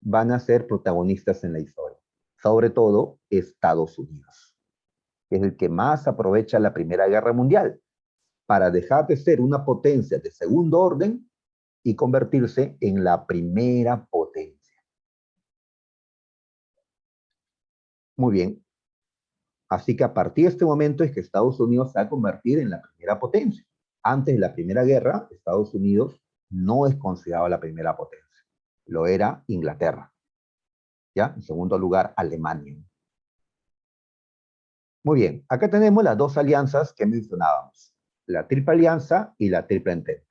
van a ser protagonistas en la historia. Sobre todo Estados Unidos, que es el que más aprovecha la Primera Guerra Mundial para dejar de ser una potencia de segundo orden y convertirse en la primera potencia. Muy bien. Así que a partir de este momento es que Estados Unidos se va a convertir en la primera potencia. Antes de la Primera Guerra, Estados Unidos no es considerado la primera potencia. Lo era Inglaterra. ¿Ya? En segundo lugar, Alemania. Muy bien, acá tenemos las dos alianzas que mencionábamos, la Triple Alianza y la Triple Entente.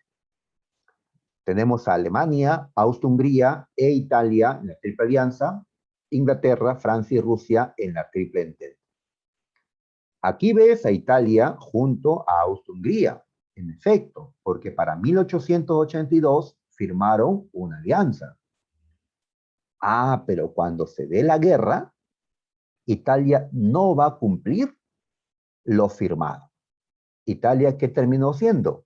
Tenemos a Alemania, Austria-Hungría e Italia en la Triple Alianza, Inglaterra, Francia y Rusia en la Triple Entente. Aquí ves a Italia junto a Austria-Hungría, en efecto, porque para 1882 firmaron una alianza. Ah, pero cuando se dé la guerra, Italia no va a cumplir lo firmado. Italia, ¿qué terminó siendo?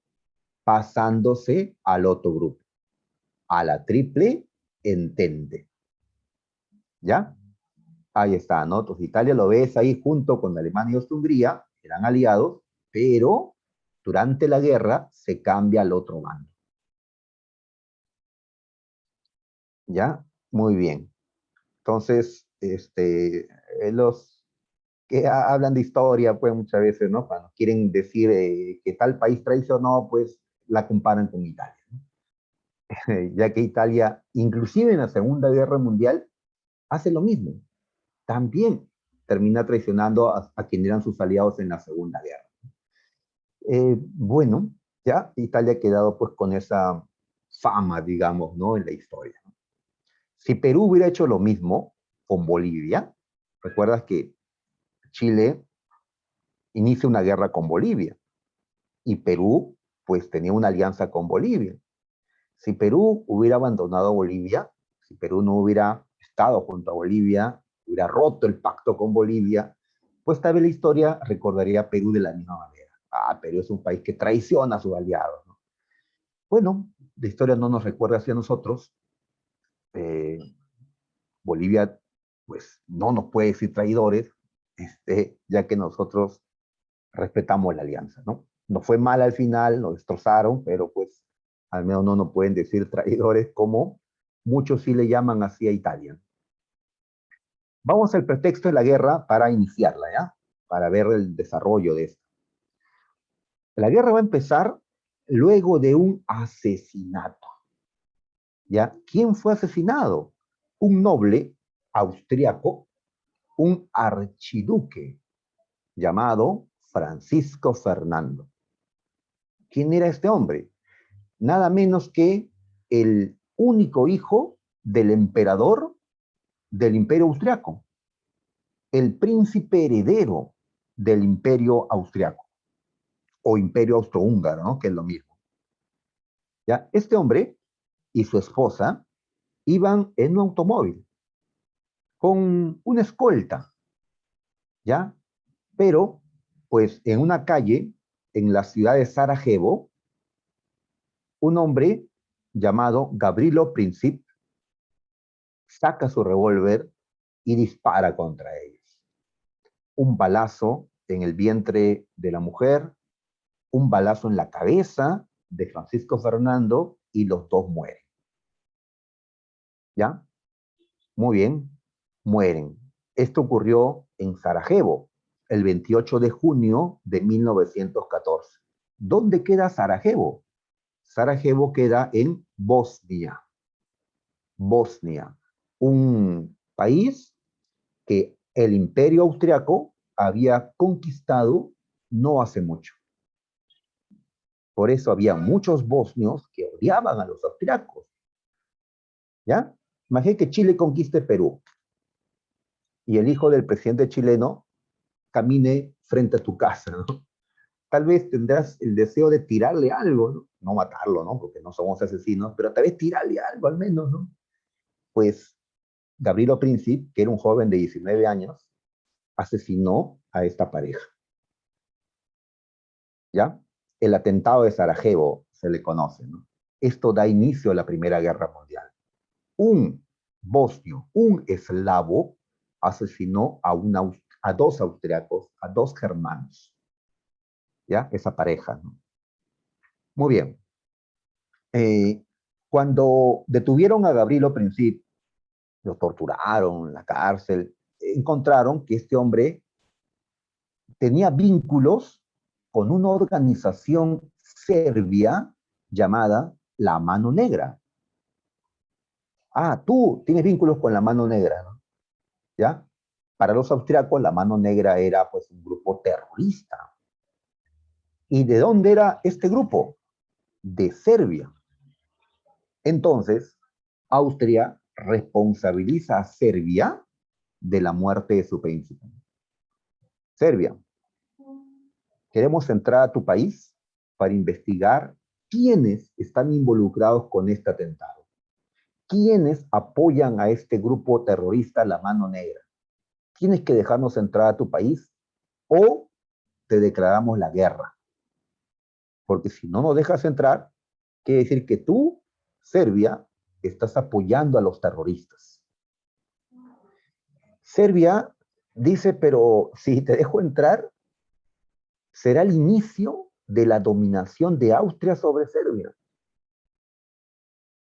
Pasándose al otro grupo, a la Triple Entente. ¿Ya? Ahí está, ¿no? Entonces Italia lo ves ahí junto con Alemania y Austria-Hungría, eran aliados, pero durante la guerra se cambia al otro bando. ¿Ya? Muy bien. Entonces, los que hablan de historia, pues muchas veces, ¿no? Cuando quieren decir que tal país traicionó, pues la comparan con Italia, ¿no? Ya que Italia, inclusive en la Segunda Guerra Mundial, hace lo mismo. También termina traicionando a quienes eran sus aliados en la Segunda Guerra. Bueno, ya Italia ha quedado pues con esa fama, digamos, ¿no? En la historia. Si Perú hubiera hecho lo mismo con Bolivia, recuerdas que Chile inicia una guerra con Bolivia y Perú pues tenía una alianza con Bolivia. Si Perú hubiera abandonado a Bolivia, si Perú no hubiera estado junto a Bolivia, hubiera roto el pacto con Bolivia, pues tal vez la historia recordaría a Perú de la misma manera. Ah, Perú es un país que traiciona a sus aliados, ¿no? Bueno, la historia no nos recuerda hacia nosotros. Eh, Bolivia, pues, no nos puede decir traidores, ya que nosotros respetamos la alianza, ¿no? Nos fue mal al final, nos destrozaron, pero pues al menos no nos pueden decir traidores como muchos sí le llaman así a Italia. Vamos al pretexto de la guerra para iniciarla, ¿ya? Para ver el desarrollo de esto. La guerra va a empezar luego de un asesinato, ¿ya? ¿Quién fue asesinado? Un noble austriaco, un archiduque llamado Francisco Fernando. ¿Quién era este hombre? Nada menos que el único hijo del emperador del imperio austriaco, el príncipe heredero del imperio austriaco o imperio austrohúngaro, ¿no? Que es lo mismo. ¿Ya? Este hombre y su esposa iban en un automóvil con una escolta, ¿ya? Pero, pues en una calle en la ciudad de Sarajevo, un hombre llamado Gavrilo Princip saca su revólver y dispara contra ellos. Un balazo en el vientre de la mujer, un balazo en la cabeza de Francisco Fernando y los dos mueren. ¿Ya? Muy bien, mueren. Esto ocurrió en Sarajevo, el 28 de junio de 1914. ¿Dónde queda Sarajevo? Sarajevo queda en Bosnia. Bosnia, un país que el imperio austriaco había conquistado no hace mucho. Por eso había muchos bosnios que odiaban a los austriacos. ¿Ya? Imagínate que Chile conquiste Perú y el hijo del presidente chileno camine frente a tu casa, ¿no? Tal vez tendrás el deseo de tirarle algo, ¿no? No matarlo, ¿no? Porque no somos asesinos, pero tal vez tirarle algo al menos, ¿no? Pues Gavrilo Princip, que era un joven de 19 años, asesinó a esta pareja. ¿Ya? El atentado de Sarajevo se le conoce, ¿no? Esto da inicio a la Primera Guerra Mundial. Un bosnio, un eslavo, asesinó a dos austriacos, a dos germanos. ¿Ya? Esa pareja, ¿no? Muy bien. Cuando detuvieron a Gavrilo Princip, lo torturaron en la cárcel, encontraron que este hombre tenía vínculos con una organización serbia llamada La Mano Negra. Ah, tú tienes vínculos con La Mano Negra, ¿no? ¿Ya? Para los austriacos, La Mano Negra era pues un grupo terrorista. ¿Y de dónde era este grupo? De Serbia. Entonces, Austria responsabiliza a Serbia de la muerte de su príncipe. Serbia, queremos entrar a tu país para investigar quiénes están involucrados con este atentado, quiénes apoyan a este grupo terrorista La Mano Negra. Tienes que dejarnos entrar a tu país o te declaramos la guerra. Porque si no nos dejas entrar, quiere decir que tú, Serbia, estás apoyando a los terroristas. Serbia dice, pero si te dejo entrar, será el inicio de la dominación de Austria sobre Serbia.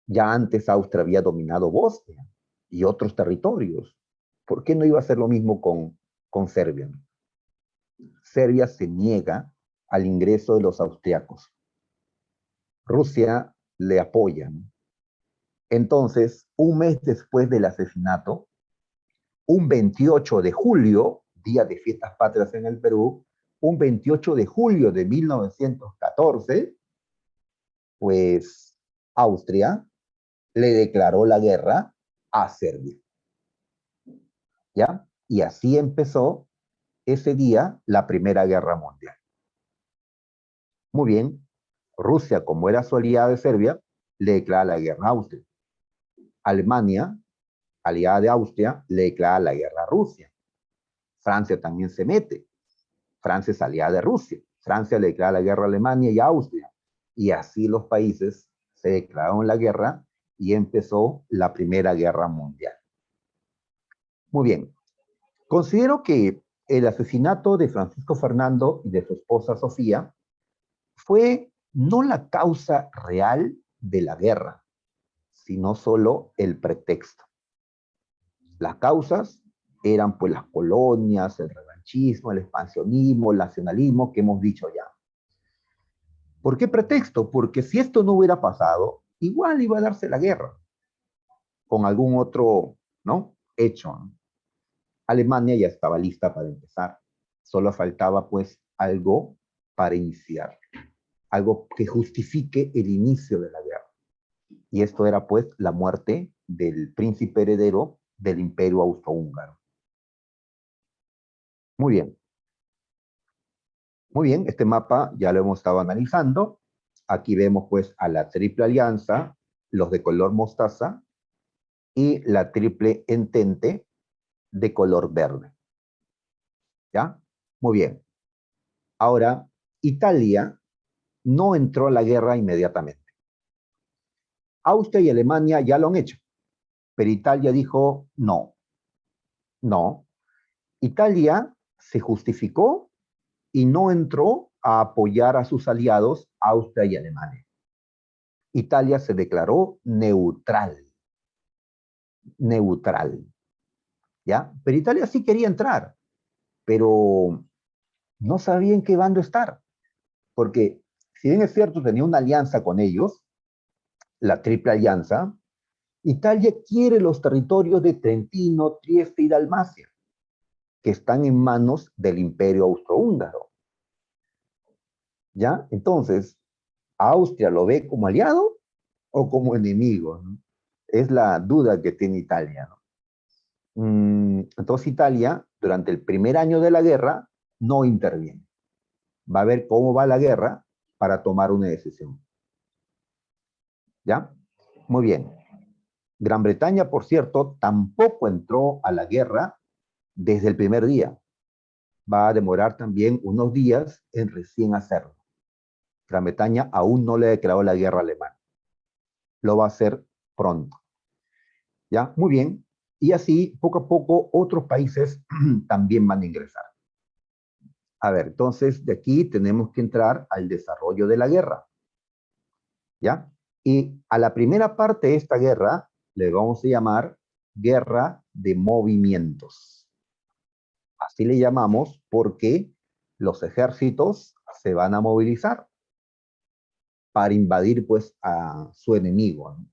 Ya antes Austria había dominado Bosnia y otros territorios. ¿Por qué no iba a hacer lo mismo con Serbia? Serbia se niega al ingreso de los austriacos. Rusia le apoya. Entonces, un mes después del asesinato, un 28 de julio, día de fiestas patrias en el Perú, un 28 de julio de 1914, pues Austria le declaró la guerra a Serbia. ¿Ya? Y así empezó ese día la Primera Guerra Mundial. Muy bien, Rusia, como era su aliada de Serbia, le declara la guerra a Austria. Alemania, aliada de Austria, le declara la guerra a Rusia. Francia también se mete. Francia es aliada de Rusia. Francia le declara la guerra a Alemania y a Austria. Y así los países se declararon la guerra y empezó la Primera Guerra Mundial. Muy bien. Considero que el asesinato de Francisco Fernando y de su esposa Sofía fue no la causa real de la guerra, sino solo el pretexto. Las causas eran pues las colonias, el revanchismo, el expansionismo, el nacionalismo que hemos dicho ya. ¿Por qué pretexto? Porque si esto no hubiera pasado, igual iba a darse la guerra con algún otro, ¿no? hecho, ¿no? Alemania ya estaba lista para empezar. Solo faltaba pues algo para iniciar, algo que justifique el inicio de la guerra. Y esto era pues la muerte del príncipe heredero del imperio austrohúngaro. Muy bien. Muy bien, este mapa ya lo hemos estado analizando. Aquí vemos pues a la Triple Alianza, los de color mostaza, y la Triple Entente de color verde. ¿Ya? Muy bien. Ahora, Italia no entró a la guerra inmediatamente. Austria y Alemania ya lo han hecho, pero Italia dijo no, no. Italia se justificó y no entró a apoyar a sus aliados, Austria y Alemania. Italia se declaró neutral, neutral, ¿ya? Pero Italia sí quería entrar, pero no sabía en qué bando estar, porque si bien es cierto tenía una alianza con ellos, la Triple Alianza, Italia quiere los territorios de Trentino, Trieste y Dalmacia, que están en manos del Imperio Austrohúngaro. ¿Ya? Entonces, ¿Austria lo ve como aliado o como enemigo? ¿No? Es la duda que tiene Italia, ¿no? Entonces Italia, durante el primer año de la guerra, no interviene. Va a ver cómo va la guerra para tomar una decisión. ¿Ya? Muy bien. Gran Bretaña, por cierto, tampoco entró a la guerra desde el primer día. Va a demorar también unos días en recién hacerlo. Gran Bretaña aún no le ha declarado la guerra a Alemania. Lo va a hacer pronto. ¿Ya? Muy bien. Y así, poco a poco, otros países también van a ingresar. A ver, entonces, de aquí tenemos que entrar al desarrollo de la guerra. ¿Ya? Y a la primera parte de esta guerra le vamos a llamar guerra de movimientos. Así le llamamos porque los ejércitos se van a movilizar para invadir pues a su enemigo, ¿no?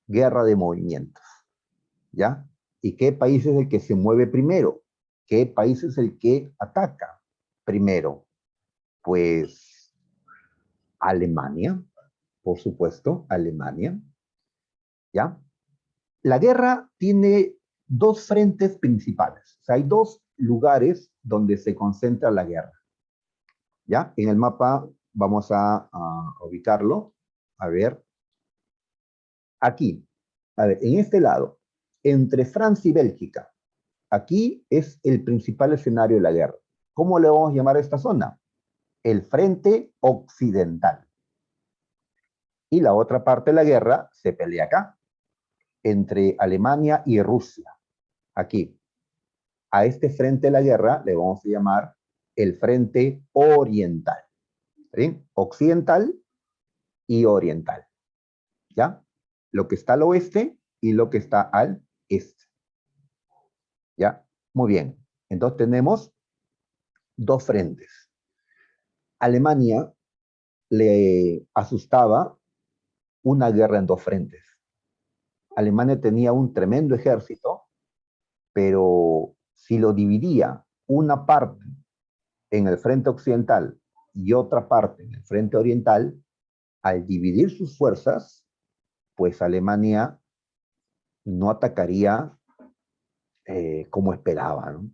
Guerra de movimientos, ¿ya? ¿Y qué país es el que se mueve primero? ¿Qué país es el que ataca primero? Pues Alemania, por supuesto, Alemania, ¿ya? La guerra tiene dos frentes principales, o sea, hay dos lugares donde se concentra la guerra, ¿ya? En el mapa vamos a ubicarlo, a ver, aquí, a ver, en este lado, entre Francia y Bélgica, aquí es el principal escenario de la guerra. ¿Cómo le vamos a llamar a esta zona? El frente occidental. Y la otra parte de la guerra se pelea acá, entre Alemania y Rusia, aquí. A este frente de la guerra le vamos a llamar el frente oriental. ¿Sí? Occidental y oriental. ¿Ya? Lo que está al oeste y lo que está al este. ¿Ya? Muy bien. Entonces tenemos dos frentes. Alemania le asustaba una guerra en dos frentes. Alemania tenía un tremendo ejército, pero si lo dividía una parte en el frente occidental y otra parte en el frente oriental, al dividir sus fuerzas, pues Alemania no atacaría como esperaba, ¿no?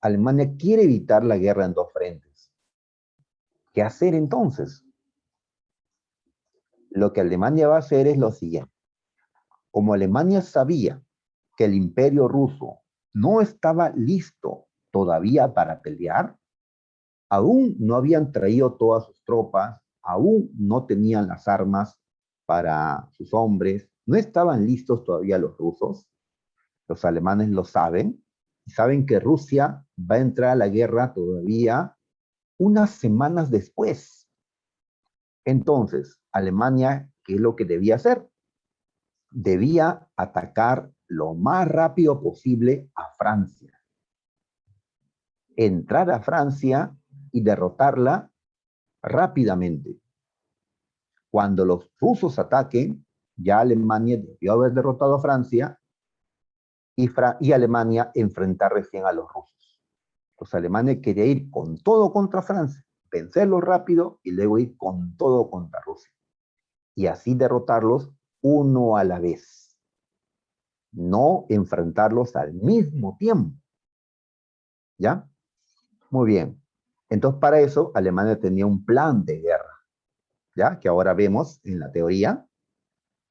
Alemania quiere evitar la guerra en dos frentes. ¿Qué hacer entonces? Lo que Alemania va a hacer es lo siguiente. Como Alemania sabía que el imperio ruso no estaba listo todavía para pelear, aún no habían traído todas sus tropas, aún no tenían las armas para sus hombres, no estaban listos todavía los rusos, los alemanes lo saben, y saben que Rusia va a entrar a la guerra todavía unas semanas después. Entonces, Alemania, ¿qué es lo que debía hacer? Debía atacar lo más rápido posible a Francia, entrar a Francia y derrotarla rápidamente. Cuando los rusos ataquen, ya Alemania debió haber derrotado a Francia y Alemania enfrentar recién a los rusos. Los alemanes querían ir con todo contra Francia, vencerlos rápido y luego ir con todo contra Rusia. Y así derrotarlos uno a la vez. No enfrentarlos al mismo tiempo. ¿Ya? Muy bien. Entonces, para eso, Alemania tenía un plan de guerra, ¿ya? Que ahora vemos en la teoría.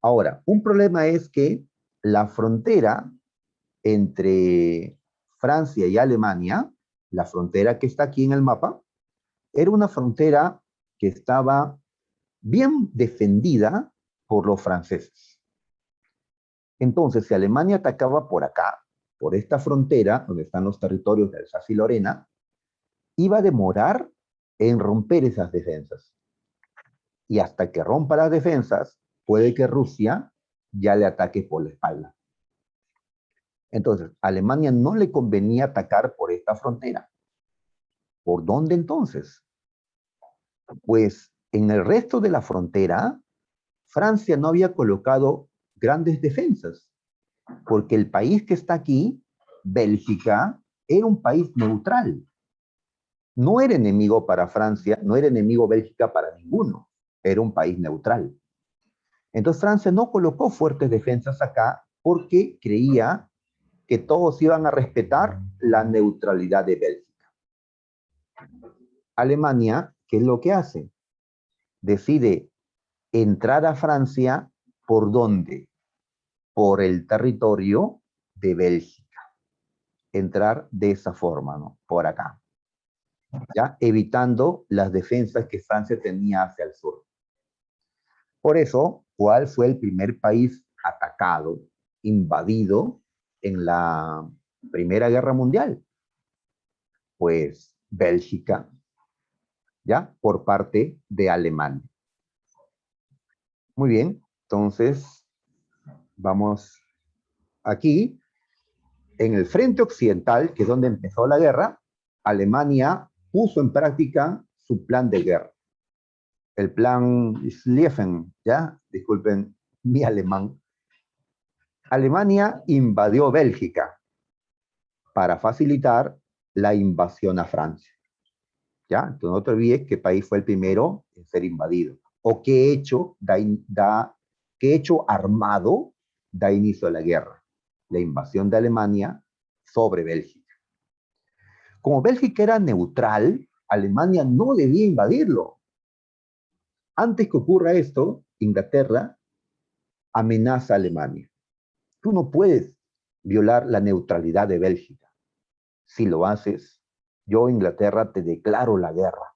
Ahora, un problema es que la frontera entre Francia y Alemania, la frontera que está aquí en el mapa, era una frontera que estaba bien defendida por los franceses. Entonces, si Alemania atacaba por acá, por esta frontera, donde están los territorios de Alsacia y Lorena, iba a demorar en romper esas defensas. Y hasta que rompa las defensas, puede que Rusia ya le ataque por la espalda. Entonces, a Alemania no le convenía atacar por esta frontera. ¿Por dónde entonces? Pues en el resto de la frontera, Francia no había colocado grandes defensas, porque el país que está aquí, Bélgica, era un país neutral. No era enemigo para Francia, no era enemigo Bélgica para ninguno. Era un país neutral. Entonces Francia no colocó fuertes defensas acá porque creía que todos iban a respetar la neutralidad de Bélgica. Alemania, ¿qué es lo que hace? Decide entrar a Francia, ¿por dónde? por el territorio de Bélgica. Entrar de esa forma, ¿no? Por acá. ¿Ya? Evitando las defensas que Francia tenía hacia el sur. Por eso, ¿cuál fue el primer país atacado, invadido en la Primera Guerra Mundial? Pues Bélgica, ¿ya? Por parte de Alemania. Muy bien, entonces vamos aquí. En el frente occidental, que es donde empezó la guerra, Alemania puso en práctica su plan de guerra. El plan Schlieffen, ¿ya? Disculpen mi alemán. Alemania invadió Bélgica para facilitar la invasión a Francia. ¿Ya? Entonces no te olvides qué país fue el primero en ser invadido. O qué hecho, qué hecho armado da inicio a la guerra. La invasión de Alemania sobre Bélgica. Como Bélgica era neutral, Alemania no debía invadirlo. Antes que ocurra esto, Inglaterra amenaza a Alemania. Tú no puedes violar la neutralidad de Bélgica. Si lo haces, yo, Inglaterra, te declaro la guerra.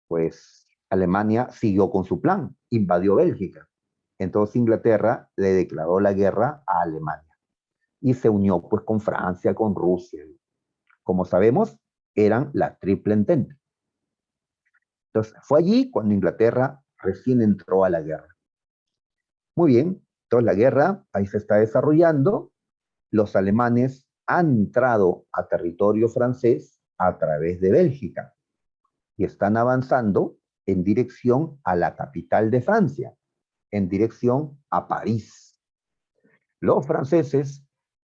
Pues Alemania siguió con su plan, invadió Bélgica. Entonces Inglaterra le declaró la guerra a Alemania y se unió pues con Francia, con Rusia. Como sabemos, eran la Triple Entente. Entonces fue allí cuando Inglaterra recién entró a la guerra. Muy bien, entonces la guerra ahí se está desarrollando. Los alemanes han entrado a territorio francés a través de Bélgica y están avanzando en dirección a la capital de Francia, en dirección a París. Los franceses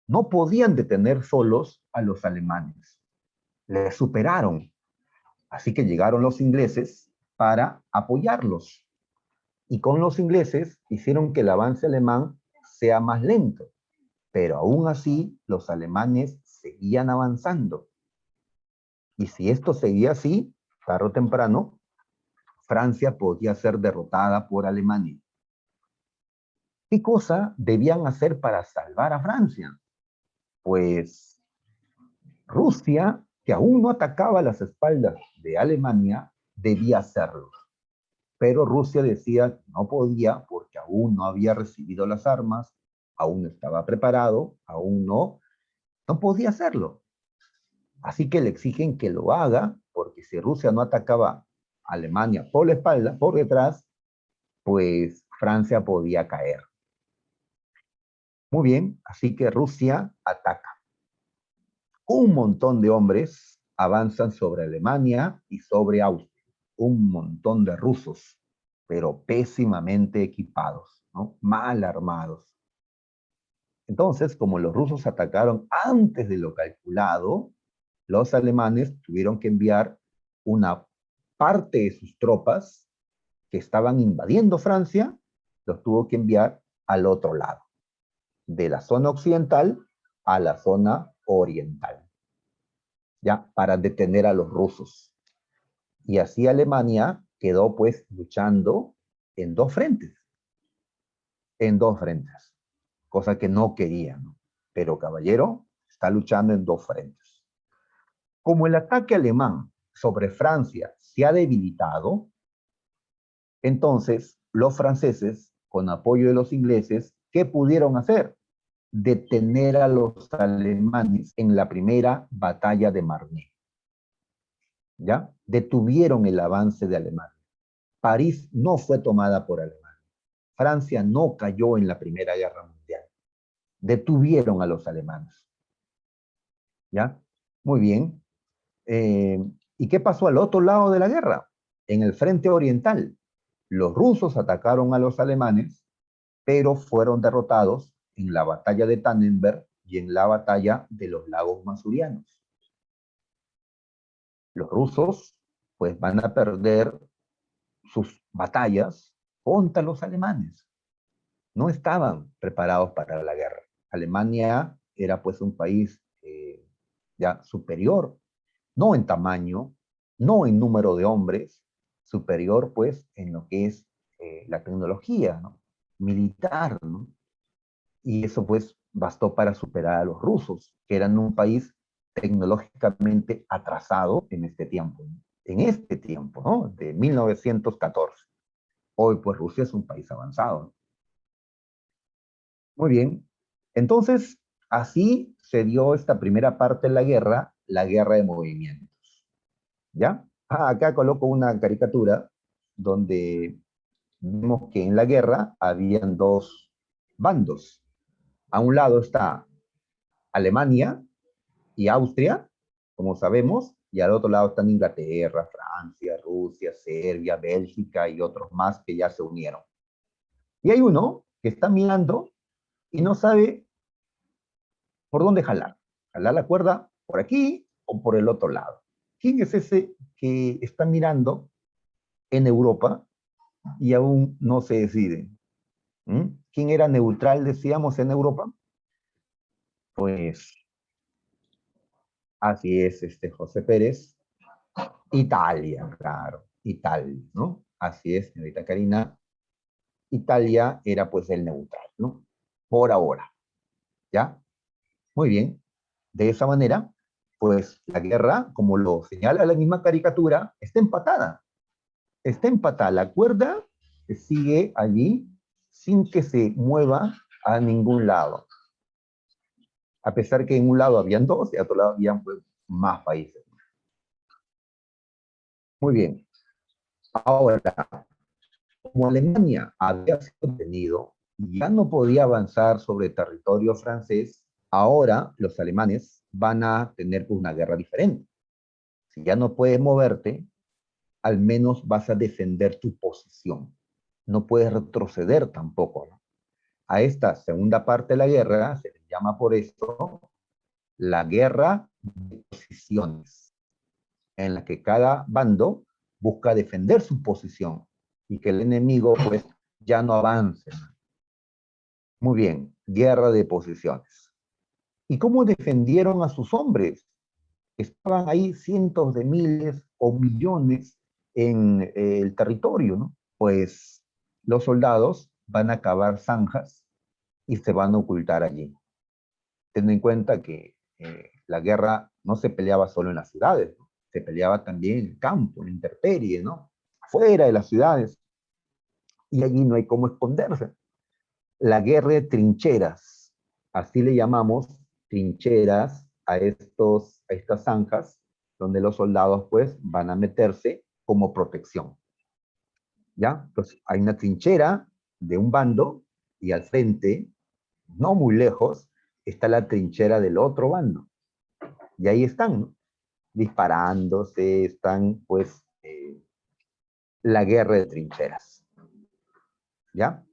no podían detener solos a los alemanes. Les superaron. Así que llegaron los ingleses para apoyarlos. Y con los ingleses hicieron que el avance alemán sea más lento. Pero aún así, los alemanes seguían avanzando. Y si esto seguía así, tarde o temprano, Francia podía ser derrotada por Alemania. ¿Qué cosa debían hacer para salvar a Francia? Pues Rusia, que aún no atacaba a las espaldas de Alemania, debía hacerlo. Pero Rusia decía que no podía porque aún no había recibido las armas, aún no estaba preparado, aún no podía hacerlo. Así que le exigen que lo haga, porque si Rusia no atacaba a Alemania por la espalda, por detrás, pues Francia podía caer. Muy bien, así que Rusia ataca. Un montón de hombres avanzan sobre Alemania y sobre Austria. Un montón de rusos, pero pésimamente equipados, ¿no? Mal armados. Entonces, como los rusos atacaron antes de lo calculado, los alemanes tuvieron que enviar una parte de sus tropas que estaban invadiendo Francia, los tuvo que enviar al otro lado, de la zona occidental a la zona oriental, ya, para detener a los rusos. Y así Alemania quedó pues luchando en dos frentes, cosa que no quería, ¿no? Pero caballero, está luchando en dos frentes. Como el ataque alemán sobre Francia se ha debilitado, entonces los franceses, con apoyo de los ingleses, ¿qué pudieron hacer? Detener a los alemanes en la primera batalla de Marne. ¿Ya? Detuvieron el avance de Alemania. París no fue tomada por Alemania. Francia no cayó en la Primera Guerra Mundial. Detuvieron a los alemanes. ¿Ya? Muy bien. ¿Y qué pasó al otro lado de la guerra? En el frente oriental, los rusos atacaron a los alemanes, pero fueron derrotados en la batalla de Tannenberg y en la batalla de los lagos Masurianos. Los rusos, pues, van a perder sus batallas contra los alemanes. No estaban preparados para la guerra. Alemania era, pues, un país ya superior, no en tamaño, no en número de hombres, superior, pues, en lo que es la tecnología, ¿no? Militar, ¿no? Y eso pues bastó para superar a los rusos, que eran un país tecnológicamente atrasado en este tiempo, ¿no? De 1914. Hoy pues Rusia es un país avanzado. Muy bien. Entonces, así se dio esta primera parte de la guerra de movimientos. ¿Ya? Acá coloco una caricatura donde vemos que en la guerra habían dos bandos. A un lado está Alemania y Austria, como sabemos, y al otro lado están Inglaterra, Francia, Rusia, Serbia, Bélgica y otros más que ya se unieron. Y hay uno que está mirando y no sabe por dónde jalar. Jalar la cuerda por aquí o por el otro lado. ¿Quién es ese que está mirando en Europa y aún no se decide? ¿Mm? ¿Quién era neutral, decíamos, en Europa? Pues así es, José Pérez. Italia, claro, Italia, ¿no? Así es, señorita Karina. Italia era pues el neutral, ¿no? Por ahora, ¿ya? Muy bien. De esa manera, pues la guerra, como lo señala la misma caricatura, está empatada. Está empatada. La cuerda sigue allí sin que se mueva a ningún lado. A pesar que en un lado habían dos y a otro lado habían pues, más países. Muy bien. Ahora, como Alemania había sido tenido y ya no podía avanzar sobre territorio francés, ahora los alemanes van a tener pues, una guerra diferente. Si ya no puedes moverte, al menos vas a defender tu posición. No puedes retroceder tampoco, ¿no? A esta segunda parte de la guerra se le llama por esto la guerra de posiciones, en la que cada bando busca defender su posición y que el enemigo pues ya no avance. Muy bien, guerra de posiciones. ¿Y cómo defendieron a sus hombres? Estaban ahí cientos de miles o millones en el territorio, ¿no? Pues los soldados van a cavar zanjas y se van a ocultar allí. Ten en cuenta que la guerra no se peleaba solo en las ciudades, ¿no? Se peleaba también en el campo, en la intemperie, ¿no? Fuera de las ciudades. Y allí no hay cómo esconderse. La guerra de trincheras, así le llamamos trincheras a estas zanjas donde los soldados pues van a meterse como protección. ¿Ya? Entonces hay una trinchera de un bando y al frente, no muy lejos, está la trinchera del otro bando. Y ahí están, ¿no? Disparándose, están pues la guerra de trincheras. ¿Ya?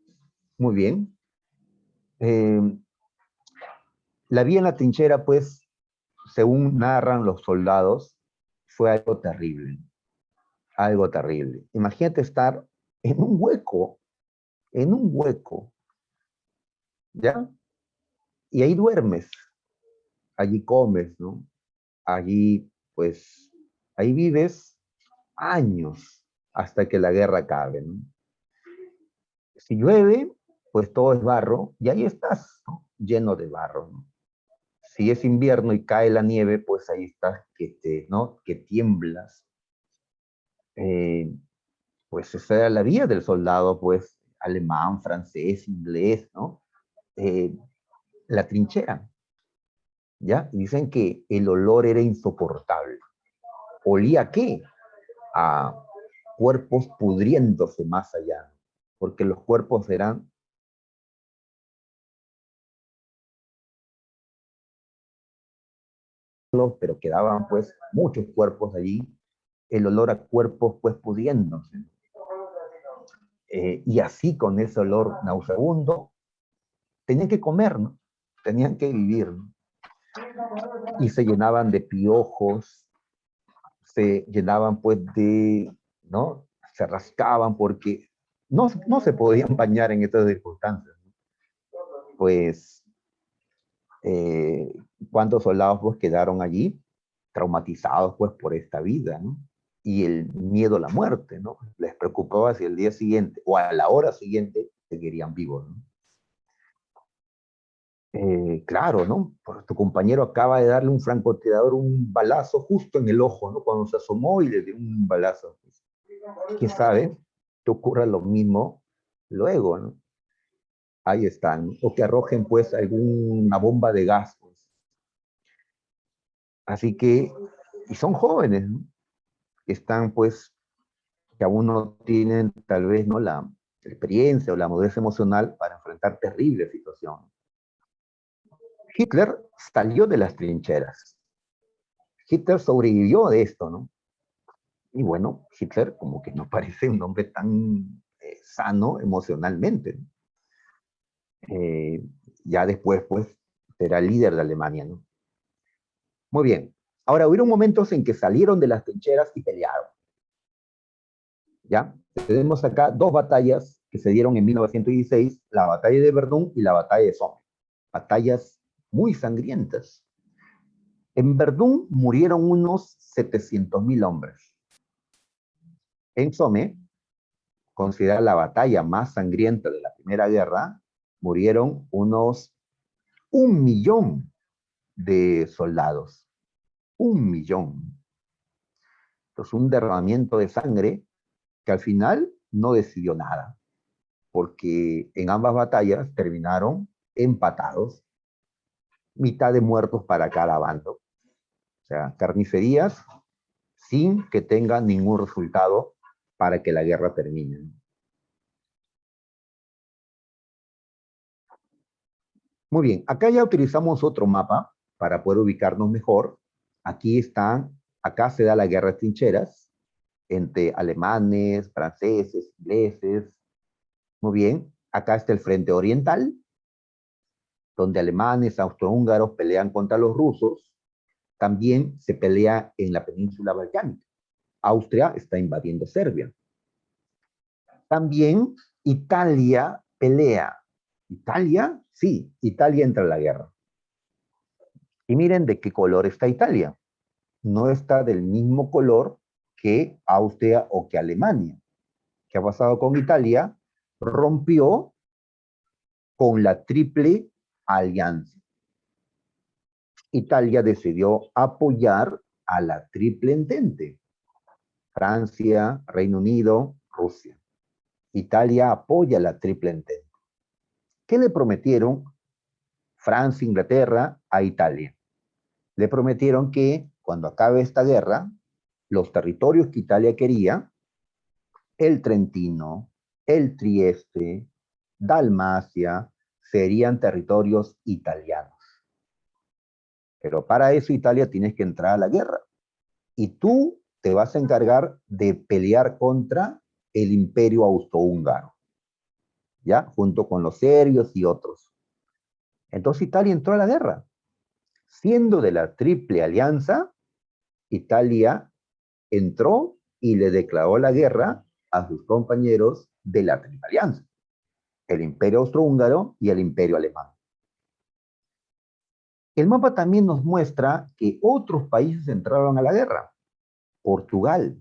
Muy bien. Eh, la vida en la trinchera pues según narran los soldados, fue algo terrible, algo terrible. Imagínate estar en un hueco, ¿ya? Y ahí duermes, allí comes, ¿no? Allí, pues, ahí vives años hasta que la guerra acabe, ¿no? Si llueve, pues todo es barro y ahí estás, ¿no? Lleno de barro, ¿no? Si es invierno y cae la nieve, pues ahí estás, ¿no? Que tiemblas. Eh, pues esa era la vida del soldado, pues alemán, francés, inglés, ¿no? Eh, la trinchera, ¿ya? Y dicen que el olor era insoportable. ¿Olía a qué? A cuerpos pudriéndose más allá, porque los cuerpos eran, pero quedaban pues muchos cuerpos allí, el olor a cuerpos pues pudriéndose. Y así con ese olor nauseabundo, tenían que comer, ¿no? Tenían que vivir, ¿no? Y se llenaban de piojos, se llenaban pues de, ¿no? Se rascaban porque no se podían bañar en estas circunstancias. Pues, eh, ¿cuántos soldados pues quedaron allí traumatizados pues por esta vida, ¿no? Y el miedo a la muerte, ¿no? Les preocupaba si el día siguiente o a la hora siguiente seguirían vivos, ¿no? Claro, ¿no? Pues tu compañero acaba de darle un francotirador un balazo justo en el ojo, ¿no? Cuando se asomó y le dio un balazo. ¿Quién sabe? Te ocurra lo mismo luego, ¿no? Ahí están. O que arrojen, pues, alguna bomba de gas, pues. Así que, y son jóvenes, ¿no? Que están, pues, que aún no tienen, tal vez, ¿no? La experiencia o la madurez emocional para enfrentar terribles situaciones. Hitler salió de las trincheras. Hitler sobrevivió de esto, ¿no? Y bueno, Hitler como que no parece un hombre tan sano emocionalmente, ¿no? Eh, ya después, pues, será líder de Alemania, ¿no? Muy bien. Ahora, hubieron momentos en que salieron de las trincheras y pelearon, ¿ya? Tenemos acá dos batallas que se dieron en 1916, la batalla de Verdún y la batalla de Somme. Batallas muy sangrientas. En Verdún murieron unos 700.000 hombres. En Somme, considerada la batalla más sangrienta de la Primera Guerra, murieron unos 1.000.000 de soldados. 1.000.000. Entonces, un derramamiento de sangre que al final no decidió nada, porque en ambas batallas terminaron empatados, mitad de muertos para cada bando. O sea, carnicerías sin que tenga ningún resultado para que la guerra termine. Muy bien, acá ya utilizamos otro mapa para poder ubicarnos mejor. Aquí están, acá se da la guerra de trincheras entre alemanes, franceses, ingleses. Muy bien, acá está el frente oriental, donde alemanes, austrohúngaros pelean contra los rusos. También se pelea en la península balcánica. Austria está invadiendo Serbia. También Italia pelea. Italia, sí, Italia entra a la guerra. Y miren de qué color está Italia. No está del mismo color que Austria o que Alemania. ¿Qué ha pasado con Italia? Rompió con la Triple Alianza. Italia decidió apoyar a la Triple Entente. Francia, Reino Unido, Rusia. Italia apoya la Triple Entente. ¿Qué le prometieron Francia e Inglaterra a Italia? Le prometieron que cuando acabe esta guerra, los territorios que Italia quería, el Trentino, el Trieste, Dalmacia, serían territorios italianos. Pero para eso Italia tienes que entrar a la guerra. Y tú te vas a encargar de pelear contra el imperio austrohúngaro, ¿ya? Junto con los serbios y otros. Entonces Italia entró a la guerra. Siendo de la Triple Alianza, Italia entró y le declaró la guerra a sus compañeros de la Triple Alianza, el imperio austrohúngaro y el imperio alemán. El mapa también nos muestra que otros países entraron a la guerra. Portugal,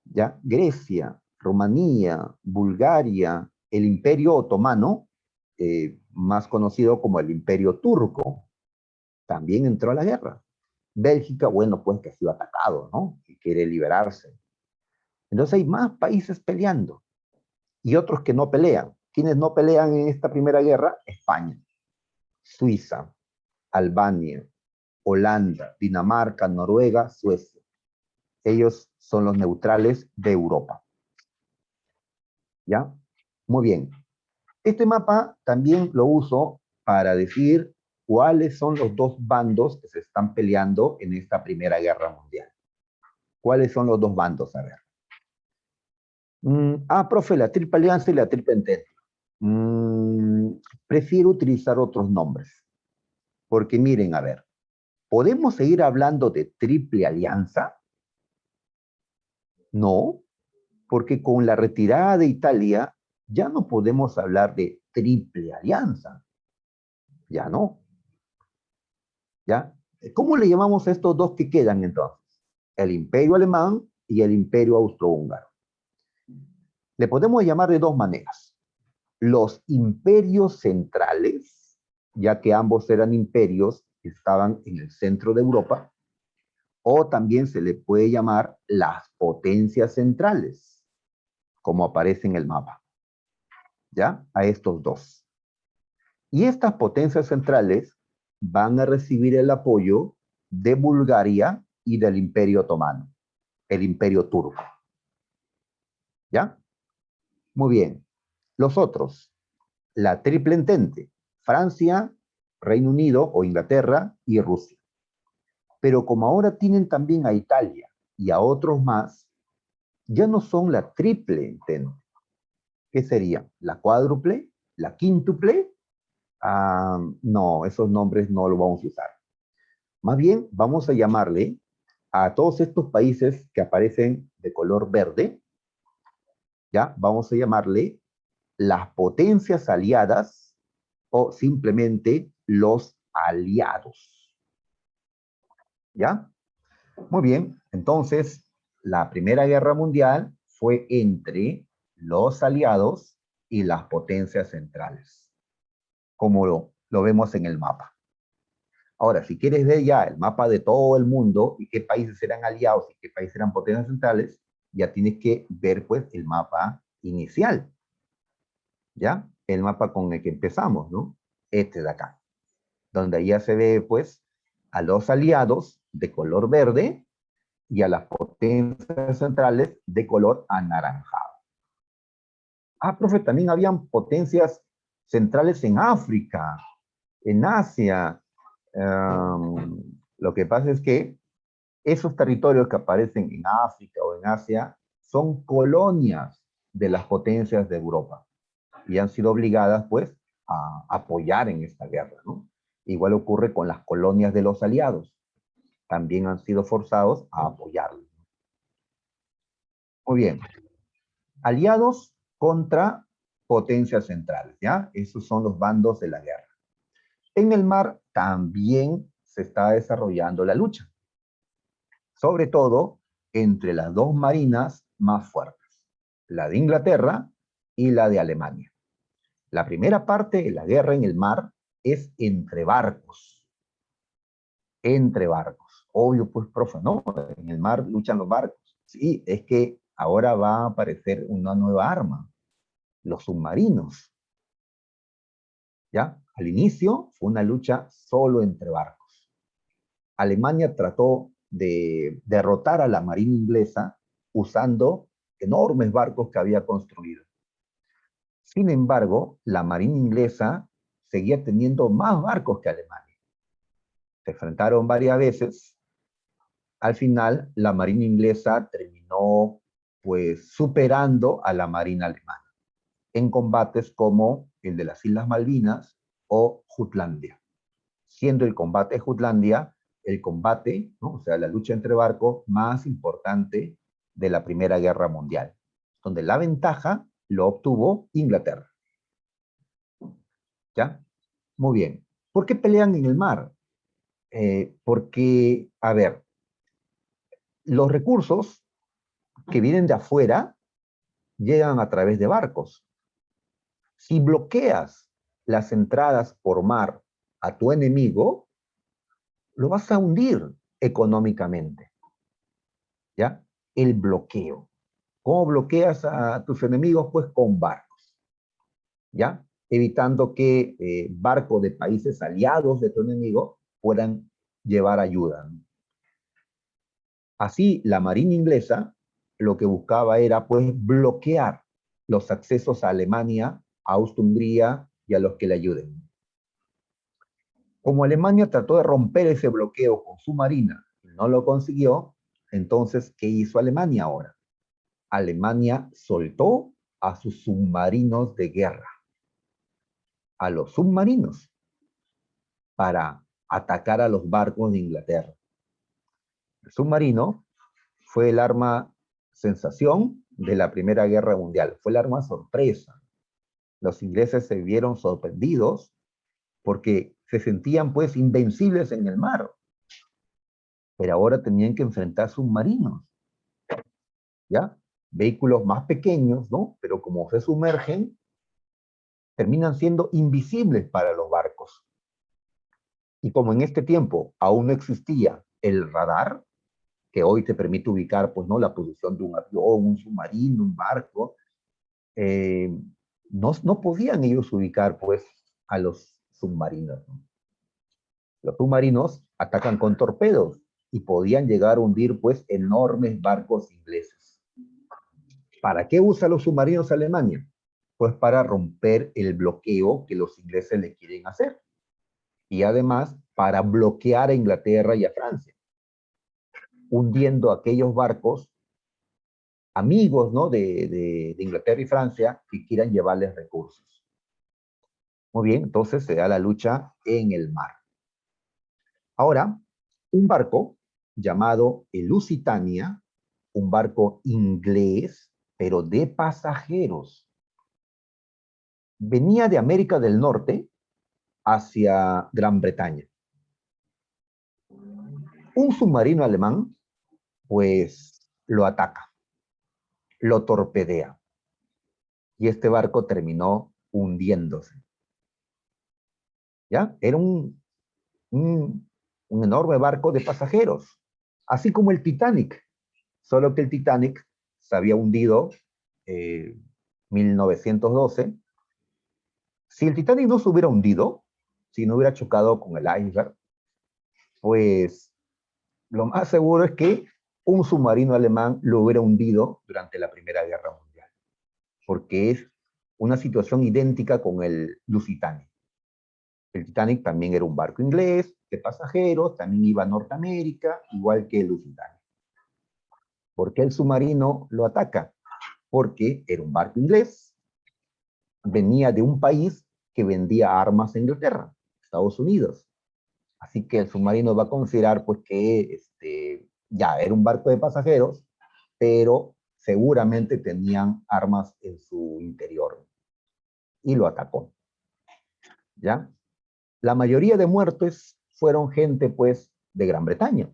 ¿ya? Grecia, Rumanía, Bulgaria, el imperio otomano, más conocido como el imperio turco, también entró a la guerra. Bélgica, bueno, pues que ha sido atacado, ¿no? Y quiere liberarse. Entonces hay más países peleando y otros que no pelean. ¿Quiénes no pelean en esta primera guerra? España, Suiza, Albania, Holanda, Dinamarca, Noruega, Suecia. Ellos son los neutrales de Europa. ¿Ya? Muy bien. Este mapa también lo uso para decir cuáles son los dos bandos que se están peleando en esta Primera Guerra Mundial. ¿Cuáles son los dos bandos? A ver. Profe, la Triple Alianza y la Triple Entente. Prefiero utilizar otros nombres. Porque miren, a ver, ¿podemos seguir hablando de Triple Alianza? No, porque con la retirada de Italia ya no podemos hablar de Triple Alianza. Ya no. ¿Ya? ¿Cómo le llamamos a estos dos que quedan entonces? El imperio alemán y el imperio austrohúngaro. Le podemos llamar de dos maneras. Los imperios centrales ya que ambos eran imperios que estaban en el centro de Europa, o también se le puede llamar las potencias centrales, como aparece en el mapa, ¿ya? A estos dos. Y estas potencias centrales van a recibir el apoyo de Bulgaria y del Imperio Otomano, el Imperio Turco, ¿ya? Muy bien. Los otros, la Triple Entente, Francia, Reino Unido o Inglaterra y Rusia. Pero como ahora tienen también a Italia y a otros más, ya no son la Triple Entente. ¿Qué sería? ¿La cuádruple? ¿La quíntuple? No, esos nombres no los vamos a usar. Más bien, vamos a llamarle a todos estos países que aparecen de color verde, ¿ya? Vamos a llamarle las potencias aliadas o simplemente los aliados, ¿ya? Muy bien, entonces la Primera Guerra Mundial fue entre los aliados y las potencias centrales, como lo vemos en el mapa. Ahora, si quieres ver ya el mapa de todo el mundo y qué países eran aliados y qué países eran potencias centrales, ya tienes que ver pues el mapa inicial, ¿ya? El mapa con el que empezamos, ¿no? Este de acá, donde ya se ve pues a los aliados de color verde y a las potencias centrales de color anaranjado. Profe, también habían potencias centrales en África, en Asia. Lo que pasa es que esos territorios que aparecen en África o en Asia son colonias de las potencias de Europa y han sido obligadas, pues, a apoyar en esta guerra, ¿no? Igual ocurre con las colonias de los aliados. También han sido forzados a apoyarlos. Muy bien. Aliados contra potencias centrales, ¿ya? Esos son los bandos de la guerra. En el mar también se está desarrollando la lucha, sobre todo entre las dos marinas más fuertes, la de Inglaterra y la de Alemania. La primera parte de la guerra en el mar es entre barcos. Entre barcos. Obvio, pues, profe, ¿no? En el mar luchan los barcos. Sí, es que ahora va a aparecer una nueva arma, los submarinos. ¿Ya? Al inicio fue una lucha solo entre barcos. Alemania trató de derrotar a la marina inglesa usando enormes barcos que había construido. Sin embargo, la marina inglesa seguía teniendo más barcos que Alemania. Se enfrentaron varias veces. Al final, la marina inglesa terminó pues superando a la marina alemana en combates como el de las Islas Malvinas o Jutlandia, siendo el combate de Jutlandia el combate, ¿no? O sea, la lucha entre barcos más importante de la Primera Guerra Mundial, donde la ventaja lo obtuvo Inglaterra. ¿Ya? Muy bien. ¿Por qué pelean en el mar? Porque, a ver, los recursos que vienen de afuera llegan a través de barcos. Si bloqueas las entradas por mar a tu enemigo, lo vas a hundir económicamente, ¿ya? El bloqueo. ¿Cómo bloqueas a tus enemigos? Pues con barcos, ¿ya? Evitando que barcos de países aliados de tu enemigo puedan llevar ayuda. Así, la Marina inglesa lo que buscaba era, pues, bloquear los accesos a Alemania, a Austria-Hungría y a los que le ayuden. Como Alemania trató de romper ese bloqueo con su marina y no lo consiguió, entonces, ¿qué hizo Alemania ahora? Alemania soltó a sus submarinos de guerra, a los submarinos, para atacar a los barcos de Inglaterra. El submarino fue el arma sensación de la Primera Guerra Mundial, fue el arma sorpresa. Los ingleses se vieron sorprendidos porque se sentían pues invencibles en el mar, pero ahora tenían que enfrentar submarinos, ¿ya? Vehículos más pequeños, ¿no? Pero como se sumergen, terminan siendo invisibles para los barcos. Y como en este tiempo aún no existía el radar, que hoy te permite ubicar, pues, ¿no? La posición de un avión, un submarino, un barco, eh, no podían ellos ubicar, pues, a los submarinos, ¿no? Los submarinos atacan con torpedos y podían llegar a hundir, pues, enormes barcos ingleses. ¿Para qué usan los submarinos Alemania? Pues para romper el bloqueo que los ingleses le quieren hacer. Y además para bloquear a Inglaterra y a Francia, hundiendo aquellos barcos amigos, ¿no? de Inglaterra y Francia que quieran llevarles recursos. Muy bien, entonces se da la lucha en el mar. Ahora, un barco llamado el Lusitania, un barco inglés, pero de pasajeros, venía de América del Norte hacia Gran Bretaña. Un submarino alemán, pues, lo ataca, lo torpedea, y este barco terminó hundiéndose. ¿Ya? Era un enorme barco de pasajeros, así como el Titanic, solo que el Titanic se había hundido en 1912. Si el Titanic no se hubiera hundido, si no hubiera chocado con el iceberg, pues lo más seguro es que un submarino alemán lo hubiera hundido durante la Primera Guerra Mundial, porque es una situación idéntica con el Lusitania. El Titanic también era un barco inglés de pasajeros, también iba a Norteamérica, igual que el Lusitania. ¿Por qué el submarino lo ataca? Porque era un barco inglés, venía de un país que vendía armas a Inglaterra, Estados Unidos. Así que el submarino va a considerar, pues, que ya era un barco de pasajeros, pero seguramente tenían armas en su interior y lo atacó. ¿Ya? La mayoría de muertos fueron gente, pues, de Gran Bretaña,